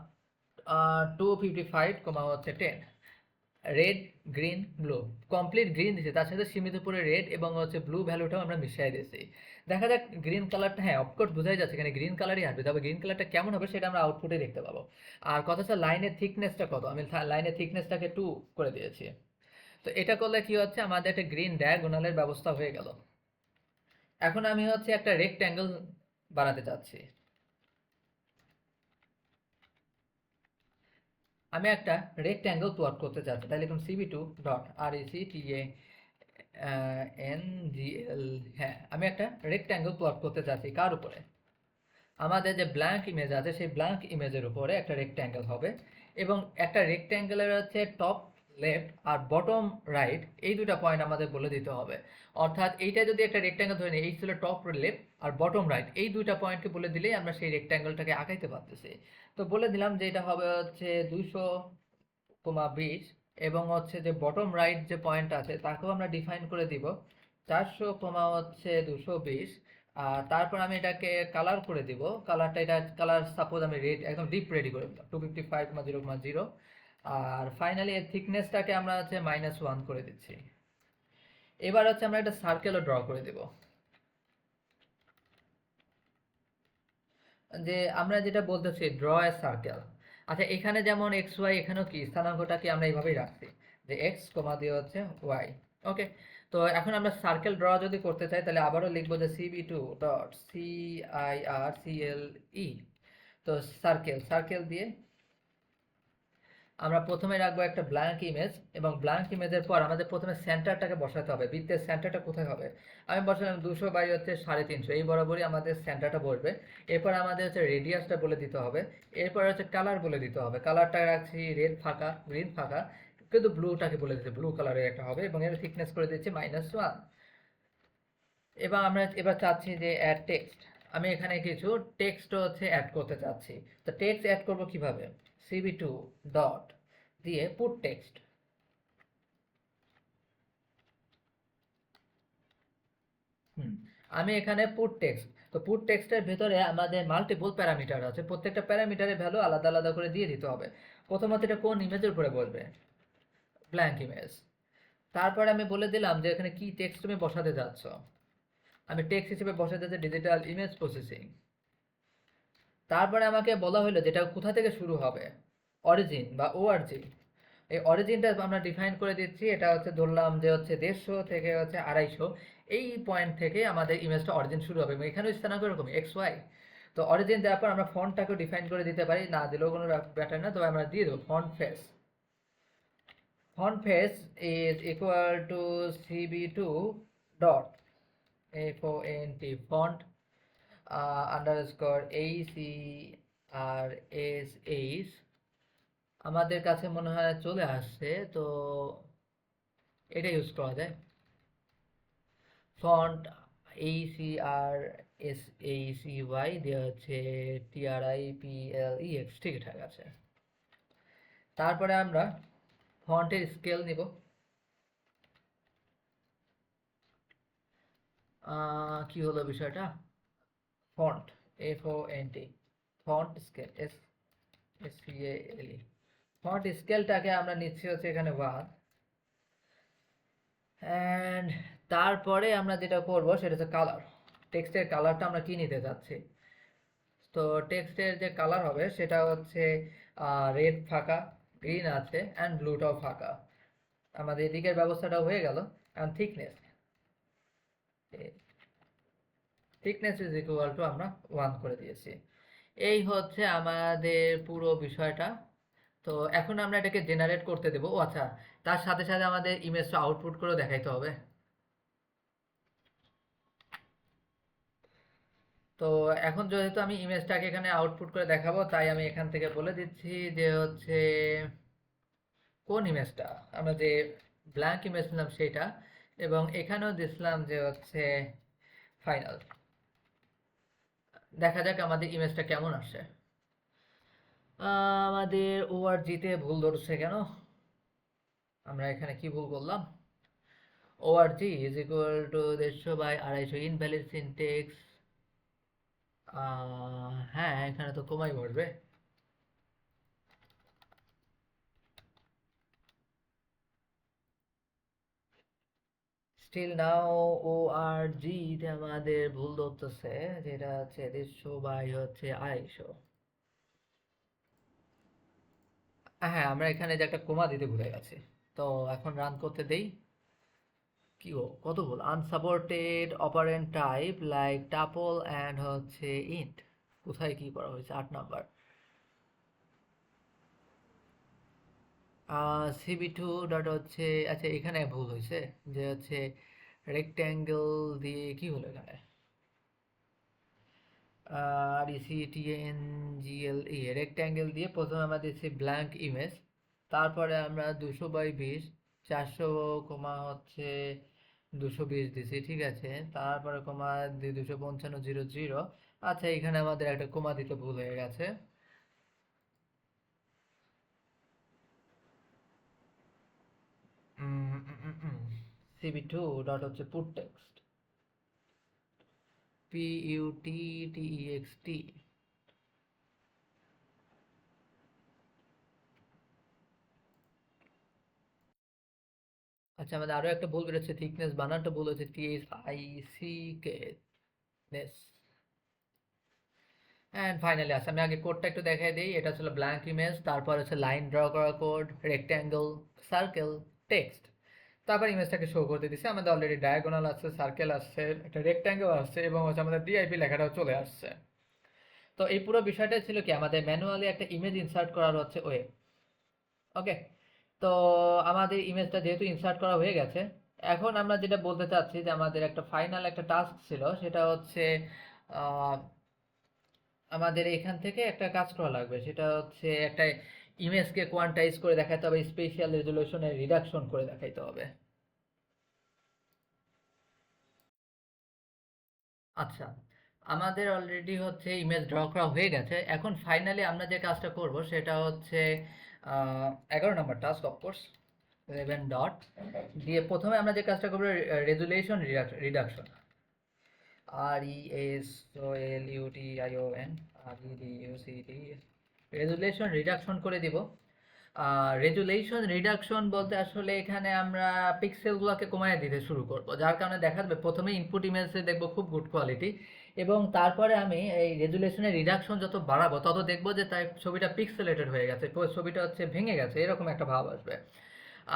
255 কমা হচ্ছে 10, red green blue, complete green দিছে, তার সাথে সীমিত করে রেড এবং হচ্ছে ব্লু ভ্যালুটাও আমরা মিশিয়ে দিয়েছি। দেখা যাক গ্রিন কালারটা, হ্যাঁ অফকোর্স বোঝাই যাচ্ছে এখানে গ্রিন কালারই আসবে, তবে গ্রিন কালারটা কেমন হবে সেটা আমরা আউটপুটে দেখতে পাবো। আর কথা হচ্ছে লাইনের থিকনেসটা কত, আমি লাইনের থিকনেসটাকে 2 করে দিয়েছি। তো এটা করলে কি হচ্ছে, আমাদের একটা গ্রিন ডায়াগোনালের ব্যবস্থা হয়ে গেল। এখন আমি হচ্ছে একটা রেক্ট্যাঙ্গেল বানাতে চাচ্ছি। আমি একটা রেক্ট্যাঙ্গেল প্লট করতে চাচ্ছি, তাহলে লিখুন CB2 ডট RECTANGL। হ্যাঁ, আমি একটা রেক্ট্যাঙ্গেল প্লট করতে চাচ্ছি কার উপরে? আমাদের যে ব্ল্যাঙ্ক ইমেজ আছে সেই ব্ল্যাঙ্ক ইমেজের উপরে একটা রেক্ট্যাঙ্গেল হবে। এবং একটা রেক্ট্যাঙ্গেলের হচ্ছে টপ লেফট আর বটম রাইট এই দুটো পয়েন্ট আমাদের বলে দিতে হবে। অর্থাৎ এইটা যদি একটা রেক্ট্যাঙ্গেল ধরে নিই, এই ছিল টপ লেফট আর বটম রাইট, এই দুইটা পয়েন্টকে বলে দিলেই আমরা সেই রেক্ট্যাঙ্গেলটাকে আঁকাইতে পারতেছি। তো বলে দিলাম যে এটা হবে হচ্ছে 200,20, এবং হচ্ছে যে বটম রাইট যে পয়েন্ট আছে তাকেও আমরা ডিফাইন করে দিব 400, হচ্ছে 220। আর তারপর আমি এটাকে কালার করে দিব, কালারটা এটা কালার সাপোজ আমি রেড একদম ডিপ রেডি করে দিলাম 255,0,0। আর ফাইনালি এর থিকনেসটাকে আমরা হচ্ছে -1 করে দিচ্ছি। এবার হচ্ছে আমরা একটা সার্কেলও ড্র করে দেব, যে আমরা যেটা বলতেছি ড্র এ সার্কেল। আচ্ছা, এখানে যেমন এক্স ওয়াই, এখানেও কি স্থানাঙ্কটাকে আমরা এইভাবেই রাখছি যে এক্স কমা দিয়ে হচ্ছে ওয়াই। ওকে, তো এখন আমরা সার্কেল ড্র যদি করতে চাই তাহলে আবারও লিখবো যে CB2 ডট CIRCLE। তো সার্কেল সার্কেল দিয়ে আমরা প্রথমে রাখবো একটা ব্ল্যাঙ্ক ইমেজ, এবং ব্ল্যাঙ্ক ইমেজের পর আমাদের প্রথমে সেন্টারটাকে বসাতে হবে। বৃত্তের সেন্টারটা কোথায় হবে? আমি বসালাম 200 হচ্ছে 350, এই বরাবরই আমাদের সেন্টারটা বসবে। এরপর আমাদের হচ্ছে রেডিয়াসটা বলে দিতে হবে। এরপর হচ্ছে কালার বলে দিতে হবে, কালারটা রাখছি রেড ফাঁকা গ্রিন ফাঁকা, কিন্তু ব্লুটাকে বলে দিতে ব্লু কালারের একটা হবে, এবং এর থিকনেস করে দিচ্ছি -1। এবার আমরা চাচ্ছি যে অ্যাড টেক্সট, আমি এখানে কিছু টেক্সট হচ্ছে অ্যাড করতে চাচ্ছি। তো টেক্সট অ্যাড করব কিভাবে? CB2 ডট দিয়ে পুট টেক্সট। আমি এখানে পুট টেক্সট, তো পুট টেক্সটের ভেতরে আমাদের মাল্টিপল প্যারামিটার আছে, প্রত্যেকটা প্যারামিটারের ভ্যালু আলাদা আলাদা করে দিয়ে দিতে হবে। প্রথমত এটা কোন ইমেজের উপরে বলবে? Blank image. তারপরে আমি বলে দিলাম যে এখানে কি টেক্সট তুমি বসাতে যাচ্ছ। আমি টেক্সট হিসেবে বসাতে যাচ্ছি ডিজিটাল ইমেজ প্রসেসিং। তারপরে আমাকে বলা হলো যেটা কোথা থেকে শুরু হবে, অরিজিন বা ORG। এই অরিজিনটা আমরা ডিফাইন করে দিচ্ছি, এটা হচ্ছে ধরলাম যে হচ্ছে 150 থেকে হচ্ছে 250, এই পয়েন্ট থেকে আমাদের ইমেজটা অরিজিন শুরু হবে, এবং এখানেও স্থানাঙ্ক এরকম XY। তো অরিজিন দেওয়ার পর আমরা ফন্টটাকেও ডিফাইন করে দিতে পারি, না দিলেও কোনো ব্যাপার না, তবে আমরা দিয়ে দেবো font face. Font face is equal to CB2 dot FONT font underscore ACRSH আমাদের কাছে মনে হয় চলে আসছে, তো এটা ইউজ করা যায়। ফন্ট ACRSACY দেওয়া হচ্ছে TRIPLEX, ঠিকঠাক আছে। তারপরে আমরা ফন্টের স্কেল নিব। কি হলো বিষয়টা, font FONT, font scale SCALE, font স্কেলটাকে আমরা নিচ্ছি হচ্ছে এখানে 1। অ্যান্ড তারপরে আমরা যেটা করব সেটা হচ্ছে কালার। টেক্সটের কালারটা আমরা কি নিতে যাচ্ছি, তো টেক্সটের যে কালার হবে সেটা হচ্ছে রেড ফাঁকা, গ্রিন আছে, অ্যান্ড ব্লুটাও ফাঁকা। আমাদের এদিকের ব্যবস্থাটা হয়ে গেল। And thickness is equal two আমরা 1 করে দিয়েছি। এই হচ্ছে আমাদের পুরো বিষয়টা। তো এখন আমরা এটাকে জেনারেট করতে দেবো। ও আচ্ছা, তার সাথে সাথে আমাদের ইমেজটা আউটপুট করেও দেখাইতে হবে। তো এখন যেহেতু আমি ইমেজটাকে এখানে আউটপুট করে দেখাবো, তাই আমি এখান থেকে বলে দিচ্ছি যে হচ্ছে কোন ইমেজটা, আমরা যে ব্ল্যাঙ্ক ইমেজ নিলাম সেটা, এবং এখানেও দিছিলাম যে হচ্ছে ফাইনাল। দেখা যাক আমাদের ইমেজটা কেমন আসে। আমাদের ORG-তে ভুল ধরছে কেন, আমরা এখানে কি ভুল করলাম। ORG is equal two 150/250, invalid syntax. হ্যাঁ, এখানে তো কমাই বসবে। স্টিল নাও ORG-তে আমাদের ভুল ধরতেছে, যেটা হচ্ছে 150/250। হ্যাঁ, আমরা এখানে যে একটা কমা দিতে ভুলে গেছি। তো এখন রান করতে দেই। কি ও কত ভুল, unsupported operant type like tuple and হচ্ছে ইন্ট। কোথায় কি করা হয়েছে, 8 নাম্বার। CB2 ডট হচ্ছে, আচ্ছা এখানে ভুল হয়েছে, যে হচ্ছে রেক্ট্যাঙ্গেল দিয়ে কি হলো এখানে, RECTANGLE, রেক্ট্যাঙ্গেল দিয়ে প্রথমে আমরা দিচ্ছি ব্ল্যাঙ্ক ইমেজ, তারপরে আমরা 200/20, 400 কমা হচ্ছে 220 দিছি, ঠিক আছে। তারপরে কমা দিয়ে 255 00। আচ্ছা, এখানে আমাদের একটা কমা দিতে ভুল হয়ে গেছে। CB2 ডট হচ্ছে পুট টেক্সট, PUTTEXT। আচ্ছা, আমাদের আরো একটা ভুল বেরোচ্ছে, থিকনেস বানানটা ভুল হচ্ছে, THICK নেস। অ্যান্ড ফাইনালি আছে, আমি আগে কোডটা একটু দেখাই দিই। এটা ছিল ব্ল্যাঙ্ক ইমেজ, তারপর হচ্ছে লাইন ড্র করা কোড, রেক্ট্যাঙ্গেল, সার্কেল, টেক্সট। তারপর ইমেজটাকে শো করতে দিচ্ছে। আমাদের অলরেডি ডায়াগোনাল আছে, সার্কেল আসছে, একটা রেক্ট্যাঙ্গেল আসছে, এবং হচ্ছে আমাদের ডিআইপি লেখাটাও চলে আসছে। তো এই পুরো বিষয়টা ছিল কি, আমাদের ম্যানুয়ালি একটা ইমেজ ইনসার্ট করার হচ্ছে ওয়ে। ওকে, তো আমাদের ইমেজটা যেহেতু ইনসার্ট করা হয়ে গেছে, এখন আমরা যেটা বলতে চাচ্ছি যে আমাদের একটা ফাইনাল একটা টাস্ক ছিল, সেটা হচ্ছে আহ, আমাদের এখান থেকে একটা কাজ করা লাগবে। সেটা হচ্ছে একটা ইমেজকে কোয়ান্টাইজ করে দেখাতে হবে, স্পেশাল রেজলিউশনে রিডাকশন করে দেখাইতে হবে। আচ্ছা, আমাদের অলরেডি হচ্ছে ইমেজ ড্র করা হয়ে গেছে। এখন ফাইনালি আমরা যে কাজটা করব সেটা হচ্ছে 11 নম্বর টাস্ক, অফকোর্স 11 ডট দিয়ে প্রথমে আমরা যে কাজটা করবো, resolution reduction, RESOLUTION, REDUCT, resolution reduction করে দিব। রেজুলেশন রিডাকশন বলতে আসলে এখানে আমরা পিক্সেলগুলোকে কমায় দিতে শুরু করব, যার কারণে দেখা যাবে প্রথমে ইনপুট ইমেজে দেখবো খুব গুড কোয়ালিটি, এবং তারপরে আমি এই রেজুলেশনের রিডাকশন যত বাড়াবো তত দেখবো যে তার ছবিটা পিক্সেলেটেড হয়ে গেছে, ছবিটা হচ্ছে ভেঙে গেছে, এরকম একটা ভাব আসবে।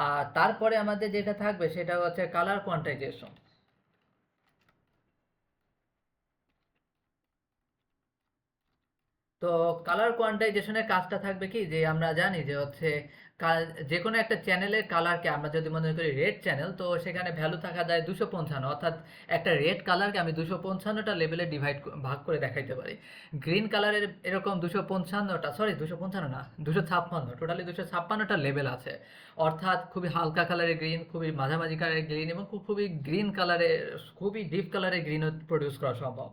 আর তারপরে আমাদের যেটা থাকবে সেটা হচ্ছে কালার কোয়ান্টাইজেশন। তো কালার কোয়ান্টাইজেশনের কাজটা থাকবে কি, যে আমরা জানি যে হচ্ছে যে কোনো একটা চ্যানেলের কালারকে আমরা যদি মনে করি রেড চ্যানেল, তো সেখানে ভ্যালু থাকা যায় 255, অর্থাৎ একটা রেড কালারকে আমি 255টা লেভেলে ভাগ করে দেখাইতে পারি। গ্রিন কালারের এরকম 255টা, সরি 255 না, 256, টোটালি 256টা লেভেল আছে। অর্থাৎ খুবই হালকা কালারের গ্রিন, খুবই মাঝামাঝি কালারের গ্রিন এবং খুবই গ্রিন কালারের, খুবই ডিপ কালারের গ্রিনও প্রডিউস করা সম্ভব।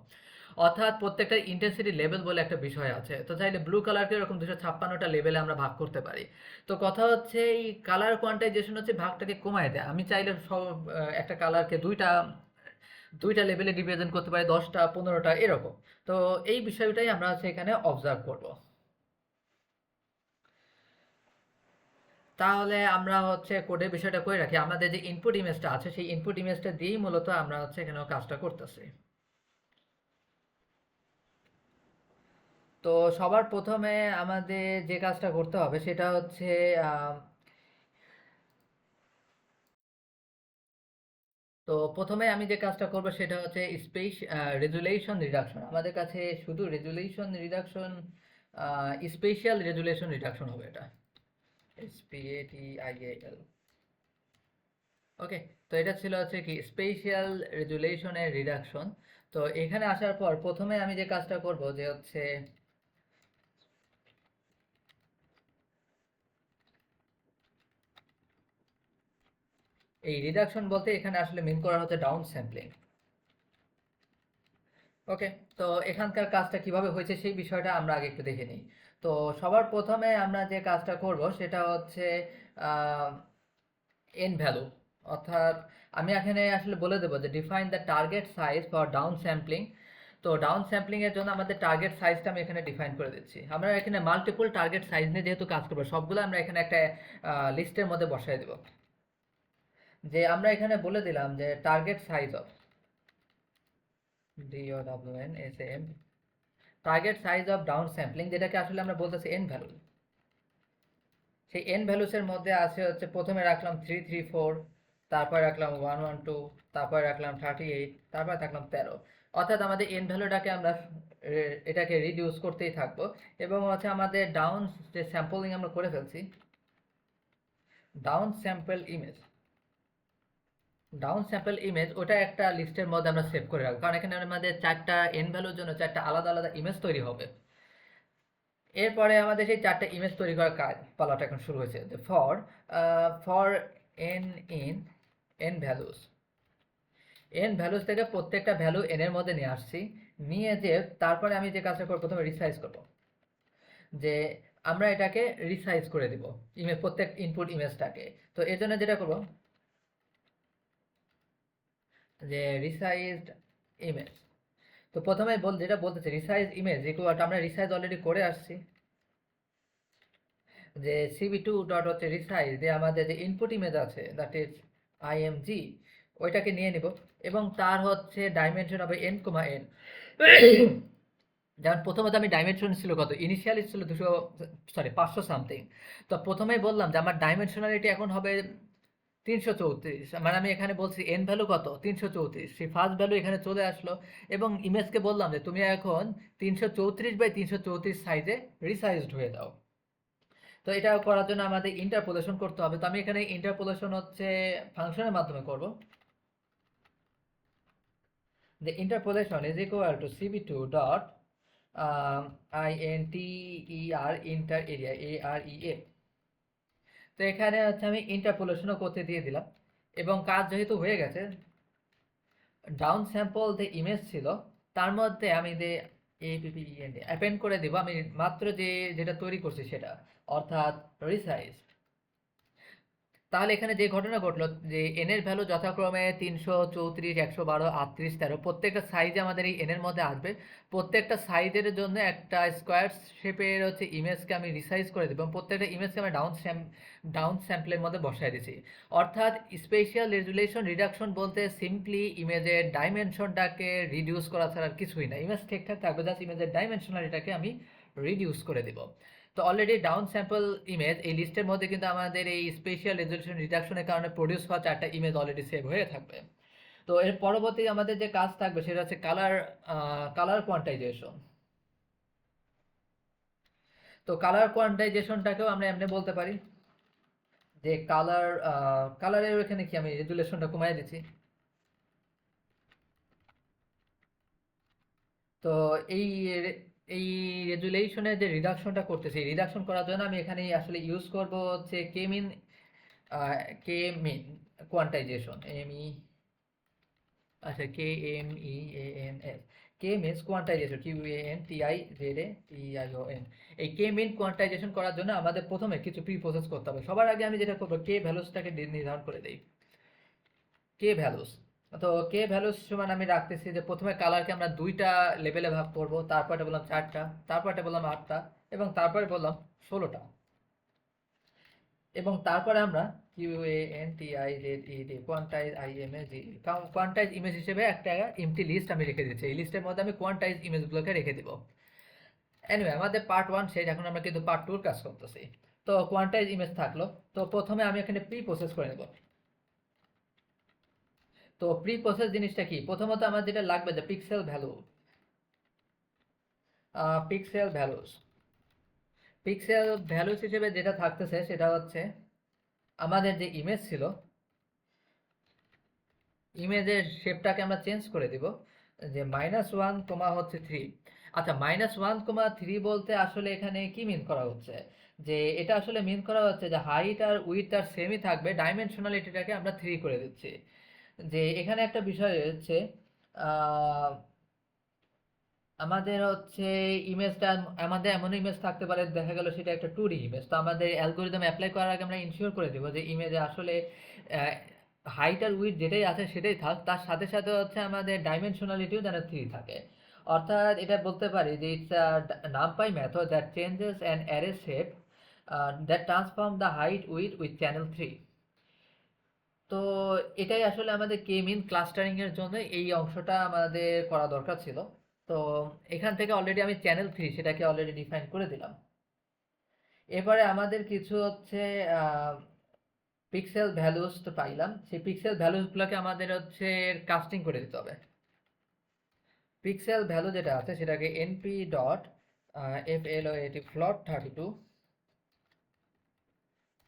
অর্থাৎ প্রত্যেকটা ইন্টেন্সিটি লেভেল বলে একটা বিষয় আছে। তো চাইলে ব্লু কালারকে এরকম 256টা লেভেলে আমরা ভাগ করতে পারি। তো কথা হচ্ছে এই কালার কোয়ান্টাইজেশন হচ্ছে ভাগটাকে কমায় দেয়। আমি চাইলে সব একটা কালারকে দুইটা দুইটা লেভেলে রিপ্রেজেন্ট করতে পারি, 10টা 15টা এরকম। তো এই বিষয়টাই আমরা হচ্ছে এখানে অবজার্ভ করব। তাহলে আমরা হচ্ছে কোডের বিষয়টা করে রাখি। আমাদের যে ইনপুট ইমেজটা আছে সেই ইনপুট ইমেজটা দিয়েই মূলত আমরা হচ্ছে এখানে কাজটা করতেছি। তো সবার প্রথমে আমাদের যে কাজটা করতে হবে সেটা হচ্ছে তো প্রথমে আমি যে কাজটা করব সেটা হচ্ছে রেজুলেশন রিডাকশন। আমাদের কাছে শুধু resolution reduction, special resolution reduction হবে এটা, SPATIAL। ওকে, তো এটা ছিল হচ্ছে কি স্পেশাল রেজুলেশনের রিডাকশন। তো এখানে আসার পর প্রথমে আমি যে কাজটা করব যে হচ্ছে এই রিডাকশন বলতে এখানে আসলে মিন করা হচ্ছে ডাউন স্যাম্পলিং। ওকে, তো এখানকার কাজটা কিভাবে হয়েছে সেই বিষয়টা আমরা আগে একটু দেখে নিই। তো সবার প্রথমে আমরা যে কাজটা করব সেটা হচ্ছে এন ভ্যালু, অর্থাৎ আমি এখানে আসলে বলে দেবো যে define the target size for down sampling. তো ডাউন স্যাম্পলিং এর জন্য আমাদের টার্গেট সাইজটা আমি এখানে ডিফাইন করে দিচ্ছি। আমরা এখানে মাল্টিপল টার্গেট সাইজ নিয়ে যেহেতু কাজ করবো, সবগুলো আমরা এখানে একটা লিস্টের মধ্যে বসাই দেবো। যে আমরা এখানে বলে দিলাম যে target size of DOWNSAM, target size of down sampling, যেটাকে আসলে আমরা বলতেছি এন ভ্যালু। সেই এন ভ্যালুসের মধ্যে আছে হচ্ছে প্রথমে রাখলাম 334, তারপর রাখলাম 112, তারপর রাখলাম 38, তারপর রাখলাম 13। অর্থাৎ আমাদের এন ভ্যালুটাকে আমরা এটাকে রিডিউস করতেই থাকবো। এবং হচ্ছে আমাদের ডাউন যে স্যাম্পলিং আমরা করে ফেলছি, down sample image, down sample image ওটা একটা লিস্টের মধ্যে আমরা সেভ করে রাখবো, কারণ এখানে আমাদের চারটা এন ভ্যালুর জন্য চারটা আলাদা আলাদা ইমেজ তৈরি হবে। এরপরে আমাদের সেই চারটা ইমেজ তৈরি করার কাজ পালাটা এখন শুরু হয়েছে। যে for N in an values, N values থেকে প্রত্যেকটা ভ্যালু এন এর মধ্যে নিয়ে আসছি, নিয়ে যে তারপরে আমি যে কাজটা করবো প্রথমে রিসাইজ করব। যে আমরা এটাকে রিসাইজ করে দিব ইমেজ, প্রত্যেক ইনপুট ইমেজটাকে। তো এর জন্য যেটা করব যে রিসাইজড ইমেজ। তো প্রথমে যেটা বলতেছে রিসাইজ ইমেজ ইকুয়াল, আমরা রিসাইজ অলরেডি করে আসছি, যে cb2 ডট হচ্ছে রিসাইজ দিয়ে আমাদের যে ইনপুট ইমেজ আছে দ্যাট ইজ img, ওইটাকে নিয়ে নিব এবং তার হচ্ছে ডাইমেনশন হবে n, n। যেমন প্রথমত আমি ডাইমেনশন ছিল কত, ইনিশিয়ালি ছিল 500 সামথিং। তো প্রথমেই বললাম যে আমার ডাইমেনশনালিটি এখন হবে 334, মানে আমি এখানে বলছি এন ভ্যালু কত 334, সেই ফার্স্ট ভ্যালু এখানে চলে আসলো। এবং ইমেজকে বললাম যে তুমি এখন 334 বাই 334 সাইজে রিসাইজড হয়ে যাও। তো এটা করার জন্য আমাদের ইন্টারপোলেশন করতে হবে। তো আমি এখানে ইন্টারপোলেশন হচ্ছে ফাংশনের মাধ্যমে করব। যে interpolation is equal to cb2 dot inter inter area area। তো এখানে হচ্ছে আমি ইন্টারপোলেশনও করতে দিয়ে দিলাম এবং কাজ যেহেতু হয়ে গেছে, ডাউন স্যাম্পল যে ইমেজ ছিল তার মধ্যে আমি যে অ্যাপেন্ড করে দিব আমি মাত্র যেটা তৈরি করছি সেটা, অর্থাৎ রিসাইজ। তাহলে এখানে যে ঘটনা ঘটলো যে এন এর ভ্যালু যথাক্রমে 334, 112, 38, 13 প্রত্যেকটা সাইজে আমাদের এই এন এর মধ্যে আসবে। প্রত্যেকটা সাইজের জন্য একটা স্কোয়ার শেপের হচ্ছে ইমেজকে আমি রিসাইজ করে দেবো এবং প্রত্যেকটা ইমেজকে আমি ডাউন স্যাম্পলের মধ্যে বসায় দিয়েছি। অর্থাৎ স্পেশাল রেজুলেশন রিডাকশন বলতে সিম্পলি ইমেজের ডাইমেনশনটাকে রিডিউস করা ছাড়া আর কিছুই না। ইমেজ ঠিকঠাক থাকবে, জাস্ট ইমেজের ডাইমেনশনালিটাকে আমি রিডিউস করে দেবো। তো অলরেডি ডাউন স্যাম্পল ইমেজ এই লিস্টের মধ্যে কিন্তু আমাদের এই স্পেশাল রেজলিউশন রিডাকশনের কারণে প্রডিউস হওয়া চারটা ইমেজ অলরেডি সেভ হয়ে থাকবে। তো এর পরবর্তী আমাদের যে কাজ থাকবে সেটা হচ্ছে কালার কোয়ান্টাইজেশন। তো কালার কোয়ান্টাইজেশনটাকেও আমরা এমনি বলতে পারি যে কালারের এখানে কি আমি রেজুলেশনটা কমাই দিচ্ছি। তো এই এই রেজুলেশনের যে রিডাকশনটা করতেছি, রিডাকশন করার জন্য আমি এখানে আসলে ইউজ করব হচ্ছে কেমিন, কে মিন কোয়ান্টাইজেশন, আচ্ছা KMEANS, কে মিনস কোয়ান্টাইজেশন, QUANTIZATION। এই কে মিন কোয়ান্টাইজেশন করার জন্য আমাদের প্রথমে কিছু প্রি প্রসেস করতে হবে। সবার আগে আমি যেটা করবো, কে ভ্যালুসটাকে নির্ধারণ করে দেই। কে ভ্যালুস, তো কে ভ্যালুস সমান আমি রাখতেছি যে প্রথমে কালারকে আমরা দুইটা লেভেলে ভাগ করব, তারপরে বললাম চারটা, তারপরে বললাম আটটা, এবং তারপরে বললাম 16টা, এবং তারপরে আমরা QUANTIZED quantise IMAGE quantise image হিসেবে একটা এমটি লিস্ট আমি রেখে দিচ্ছি। এই লিস্টের মধ্যে আমি কোয়ান্টাইজ ইমেজগুলোকে রেখে দিব। এনিওয়ে, আমাদের পার্ট 1 শেষ, এখন আমরা কিন্তু পার্ট 2 কাজ করতেছি। তো কোয়ান্টাইজ ইমেজ থাকলো, তো প্রথমে আমি এখানে প্রি প্রসেস করে নেব। তো প্রি প্রসেস জিনিসটা কি? প্রথমত আমার যেটা লাগবে যে pixel value, pixel values, pixel values হিসেবে যেটা থাকতেছে সেটা হচ্ছে আমাদের যে ইমেজ ছিল, ইমেজের শেপটাকে আমরা চেঞ্জ করে দিব, যে -1, 3। আচ্ছা, -1, 3 বলতে আসলে এখানে কি মিন করা হচ্ছে? যে এটা আসলে মিন করা হচ্ছে যে হাইট আর উইডথ আর সেমই থাকবে, ডাইমেনশনালিটিটাকে আমরা 3 করে দিচ্ছি। যে এখানে একটা বিষয় হচ্ছে, আহ, আমাদের হচ্ছে ইমেজটা, আমাদের এমন ইমেজ থাকতে পারে দেখা গেল সেটা একটা 2D ইমেজ। তো আমাদের অ্যালগোরিদম অ্যাপ্লাই করার আগে আমরা ইনশিওর করে দেবো যে ইমেজে আসলে হাইট আর উইডথ যেটাই আছে সেটাই থাক, তার সাথে সাথে হচ্ছে আমাদের ডাইমেনশনালিটিও যেন 3 থাকে। অর্থাৎ এটা বলতে পারি যে it's a NumPy method that changes an array shape that transform the height with channel 3। তো এটাই আসলে আমাদের কে মিন ক্লাস্টারিং এর জন্য এই অংশটা আমাদের করা দরকার ছিল। তো এখান থেকে অলরেডি আমি চ্যানেল 3 সেটাকে অলরেডি ডিফাইন করে দিলাম। এবারে আমাদের কিছু হচ্ছে পিক্সেল ভ্যালুস তো পাইলাম, সেই পিক্সেল ভ্যালুসগুলোকে আমাদের হচ্ছে কাস্টিং করে দিতে হবে। পিক্সেল ভ্যালু যেটা আছে সেটাকে np ডট float ফ্লট 32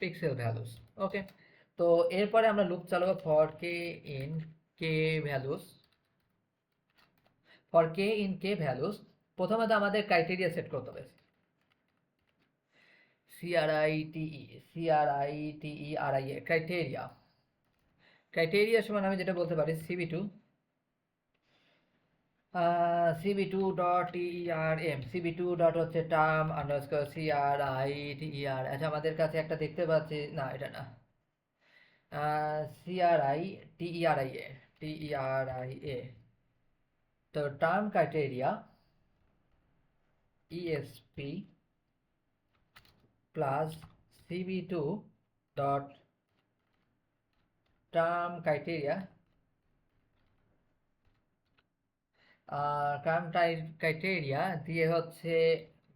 পিক্সেল ভ্যালুস। ওকে, তো এরপরে আমরা লুপ চালাবো for K in K values, for K in K values. প্রথমত আমাদের ক্রাইটেরিয়া সেট করতে হবে, CRITERIA ক্রাইটেরিয়া। ক্রাইটেরিয়া সমান আমি যেটা বলতে পারি CB2 dot TERM, CB2 dot হচ্ছে টার্ম আন্ডারস্কোর CRITER। আচ্ছা, আমাদের কাছে একটা দেখতে পাচ্ছি, না এটা না, CRITERIA। তো term criteria ESP plus CB2 dot term criteria, term criteria দিয়ে হচ্ছে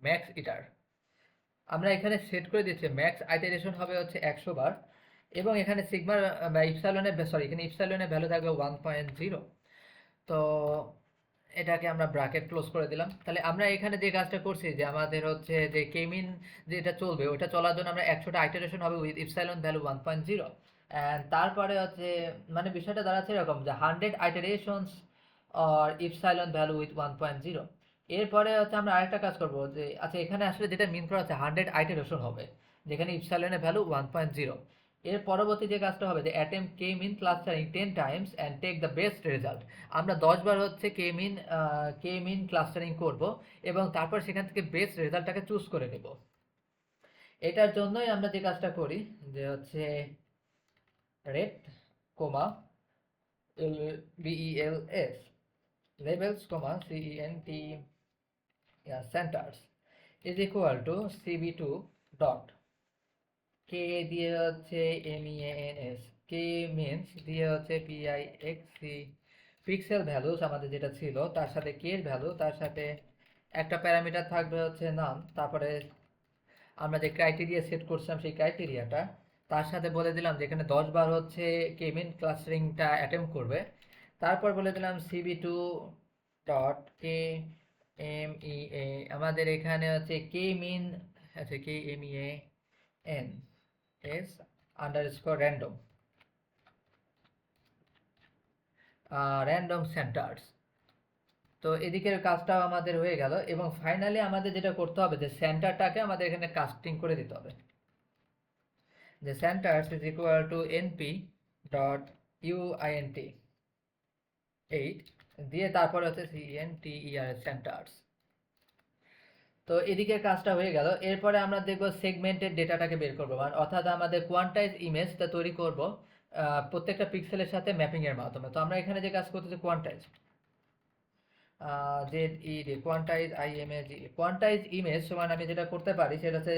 ম্যাক্স ইটার। আমরা এখানে সেট করে দিচ্ছি ম্যাক্স আইটারেশন হবে হচ্ছে 100 বার, এবং এখানে সিগমার বা ইপসাইলনের, সরি, এখানে ইপসাইলনের ভ্যালু থাকবে 1.0। তো এটাকে আমরা ব্র্যাকেট ক্লোজ করে দিলাম। তাহলে আমরা এখানে যে কাজটা করছি যে আমাদের হচ্ছে যে কেমিন যেটা চলবে ওটা চলার জন্য আমরা 100টা আইটারেশন হবে উইথ ইপসাইলন ভ্যালু 1.0। অ্যান্ড তারপরে হচ্ছে মানে বিষয়টা দাঁড়াচ্ছে এরকম যে 100 আইটারেশনস অর ইপসাইলন ভ্যালু উইথ 1.0। এরপরে হচ্ছে আমরা আরেকটা কাজ করব যে আচ্ছা, এখানে আসলে যেটা মিন করা হচ্ছে 100 আইটারেশন হবে, যেখানে ইপসাইলনের ভ্যালু 1.0। এর পরবর্তী যে কাজটা হবে যে attempt K mean clustering 10 times and take the best result. আমরা 10 বার হচ্ছে কে মিন ক্লাস্টারিং করব, এবং তারপর সেখান থেকে বেস্ট রেজাল্টটাকে চুজ করে নেব। এটার জন্যই আমরা যে কাজটা করি যে হচ্ছে ret comma BELS labels comma CENT centers is equal to CB2 dot কে দিয়ে হচ্ছে MEANS, কে মিনস দিয়ে হচ্ছে PIXC পিক্সেল ভ্যালুস আমাদের যেটা ছিল তার সাথে কে এর ভ্যালু, তার সাথে একটা প্যারামিটার থাকবে হচ্ছে নাম, তারপরে আমরা যে ক্রাইটেরিয়া সেট করছিলাম সেই ক্রাইটেরিয়াটা, তার সাথে বলে দিলাম যে এখানে 10 বার হচ্ছে কে মিন ক্লাস্টারিংটা অ্যাটেম্প করবে। তারপর বলে দিলাম CB2 ডট KMEA, আমাদের এখানে হচ্ছে কে মিন, আচ্ছা KMEAN s underscore random centres. তো এদিকের কাজটাও আমাদের হয়ে গেল, এবং ফাইনালি আমাদের যেটা করতে হবে যে সেন্টারটাকে আমাদের এখানে কাস্টিং করে দিতে হবে, যে centers is equal to NP dot U I N T 8 দিয়ে তারপরে হচ্ছে সিএনটিইআর সেন্টার্স। তো এদিকে কাজটা হয়ে গেল। এরপরে আমরা দেখবো সেগমেন্টেড ডেটাটাকে বের করবো, মানে অর্থাৎ আমাদের কোয়ান্টাইজ ইমেজটা তৈরি করব প্রত্যেকটা পিক্সেলের সাথে ম্যাপিং এর মাধ্যমে। তো আমরা এখানে যে কাজ করতেছি quantise ZED quantise IMAG quantise image সমান আমি যেটা করতে পারি সেটা হচ্ছে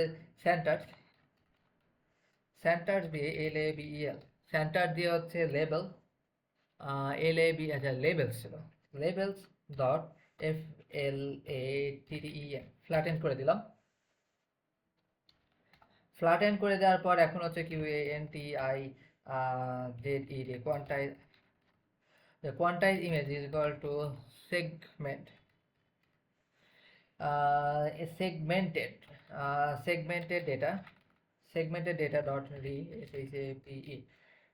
সেন্টার দিয়ে LABEL সেন্টার দিয়ে হচ্ছে লেবেল LAB, আচ্ছা লেবেলস ছিল, লেবেলস ডট FLATTEN ফ্ল্যাটেন করে দিলাম। ফ্ল্যাটেন করে দেওয়ার পর এখন হচ্ছে QUANTIZED quantise image is equal two segment segmented data dot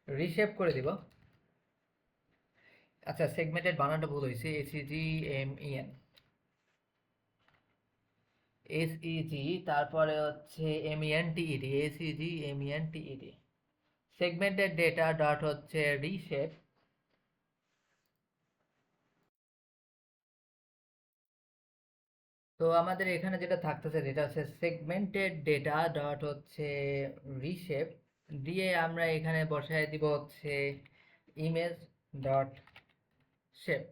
reshape করে দিব। আচ্ছা সেগমেন্টেড বানানটা ভুল হয়েছে, SEG তারপরে হচ্ছে SEGMENTED সেগমেন্টেড ডেটা ডট হচ্ছে রিশেপ। তো আমাদের এখানে যেটা থাকতেছে যেটা হচ্ছে সেগমেন্টেড ডেটা ডট হচ্ছে রিশেপ দিয়ে আমরা এখানে বসায় দিব হচ্ছে image dot shape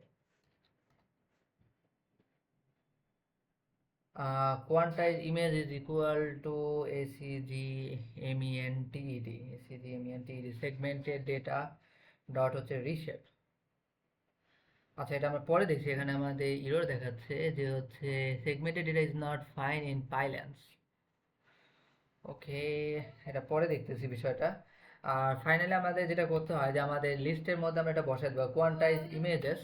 quantize image is equal to SEGMENTED segmented data dot হচ্ছে reshape। আচ্ছা এটা আমরা পরে দেখছি, এখানে আমাদের এরর দেখাচ্ছে যে হচ্ছে segmented data is not fine in Pylance। ওকে, এটা পরে দেখতেছি বিষয়টা। আর ফাইনালি আমাদের যেটা করতে হয় যে আমাদের লিস্টের মধ্যে আমরা এটা বসাই দেবো কোয়ান্টাইজ ইমেজেস।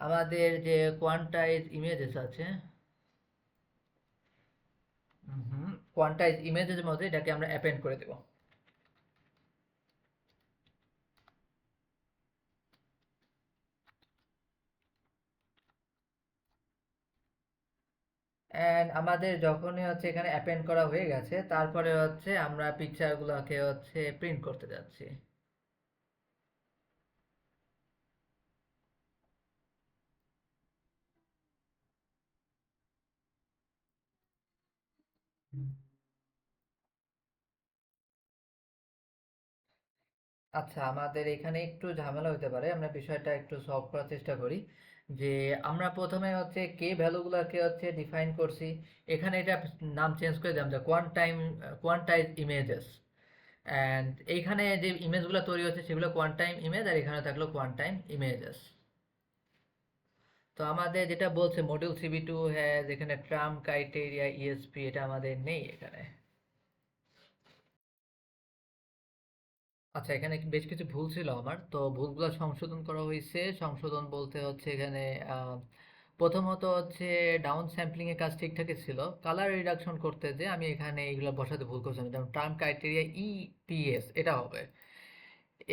আমাদের যে কোয়ান্টাইজ ইমেজেস আছে, কোয়ান্টাইজ ইমেজের মধ্যে এটাকে আমরা অ্যাপেন্ড করে দেব। এন্ড আমাদের যখনই হচ্ছে এখানে অ্যাপেন্ড করা হয়ে গেছে তারপরে হচ্ছে আমরা পিকচারগুলোকে হচ্ছে প্রিন্ট করতে যাচ্ছি। আচ্ছা আমাদের এখানে একটু ঝামেলা হতে পারে, আমরা বিষয়টা একটু সলভ করার চেষ্টা করি। যে আমরা প্রথমে হচ্ছে কে ভ্যালুগুলোকে হচ্ছে ডিফাইন করছি, এখানে এটা নাম চেঞ্জ করে দিলাম যে কোয়ান্টাইজ ইমেজেস। অ্যান্ড এইখানে যে ইমেজগুলো তৈরি হচ্ছে সেগুলো কোয়ান্টাইম ইমেজ, আর এখানে থাকলো কোয়ান্টাইম ইমেজেস। তো আমাদের যেটা বলছে মডিউল CB2 হ্যাঁ, যেখানে ট্রাম ক্রাইটেরিয়া ESP এটা আমাদের নেই এখানে। আচ্ছা এখানে বেশ কিছু ভুল ছিল আমার, তো ভুলগুলো সংশোধন করা হয়েছে। সংশোধন বলতে হচ্ছে এখানে প্রথমত হচ্ছে ডাউন স্যাম্পলিং এর কাজ ঠিকঠাকই ছিল, কালার রিডাকশন করতে যে আমি এখানে এইগুলো বসাতে ভুল করছিলাম, যেমন টার্ম ক্রাইটেরিয়া EPS এটা হবে।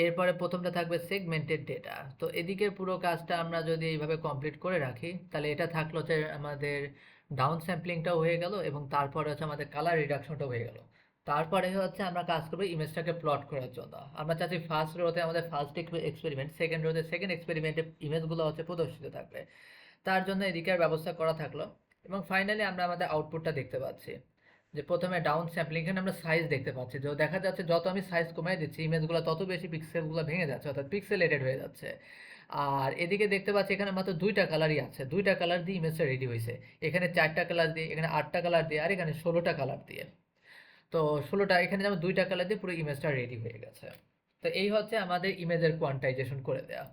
এরপরে প্রথমটা থাকবে সেগমেন্টেড ডেটা। তো এদিকের পুরো কাজটা আমরা যদি এইভাবে কমপ্লিট করে রাখি তাহলে এটা থাকলো যে আমাদের ডাউন স্যাম্পলিংটাও হয়ে গেল এবং তারপরে হচ্ছে আমাদের কালার রিডাকশনটাও হয়ে গেল। তারপরে হচ্ছে আমরা কাজ করবো ইমেজটাকে প্লট করার জন্য। আমরা চাচ্ছি ফার্স্ট রোতে আমাদের ফার্স্ট এক্সপেরিমেন্ট, সেকেন্ড রোতে সেকেন্ড এক্সপেরিমেন্টে ইমেজগুলো হচ্ছে প্রদর্শিত থাকবে। তার জন্য এদিকের ব্যবস্থা করা থাকলো, এবং ফাইনালি আমরা আমাদের আউটপুটটা দেখতে পাচ্ছি যে প্রথমে ডাউন স্যাম্পলিং, এখানে আমরা সাইজ দেখতে পাচ্ছি যে দেখা যাচ্ছে যত আমি সাইজ কমিয়ে দিচ্ছি ইমেজগুলো তত বেশি পিক্সেলগুলো ভেঙে যাচ্ছে, অর্থাৎ পিক্সেলেটেড হয়ে যাচ্ছে। আর এদিকে দেখতে পাচ্ছি এখানে মাত্র দুইটা কালারই আছে, দুইটা কালার দিয়ে ইমেজটা রেডি হয়েছে। এখানে 4টা কালার দিয়ে, এখানে 8টা কালার দিয়ে, আর এখানে 16টা কালার দিয়ে। তো 16টা, এখানে যেমন দুইটা কালার দিয়ে পুরো ইমেজটা রেডি হয়ে গেছে। তো এই হচ্ছে আমাদের ইমেজের কোয়ান্টাইজেশন করে দেওয়া।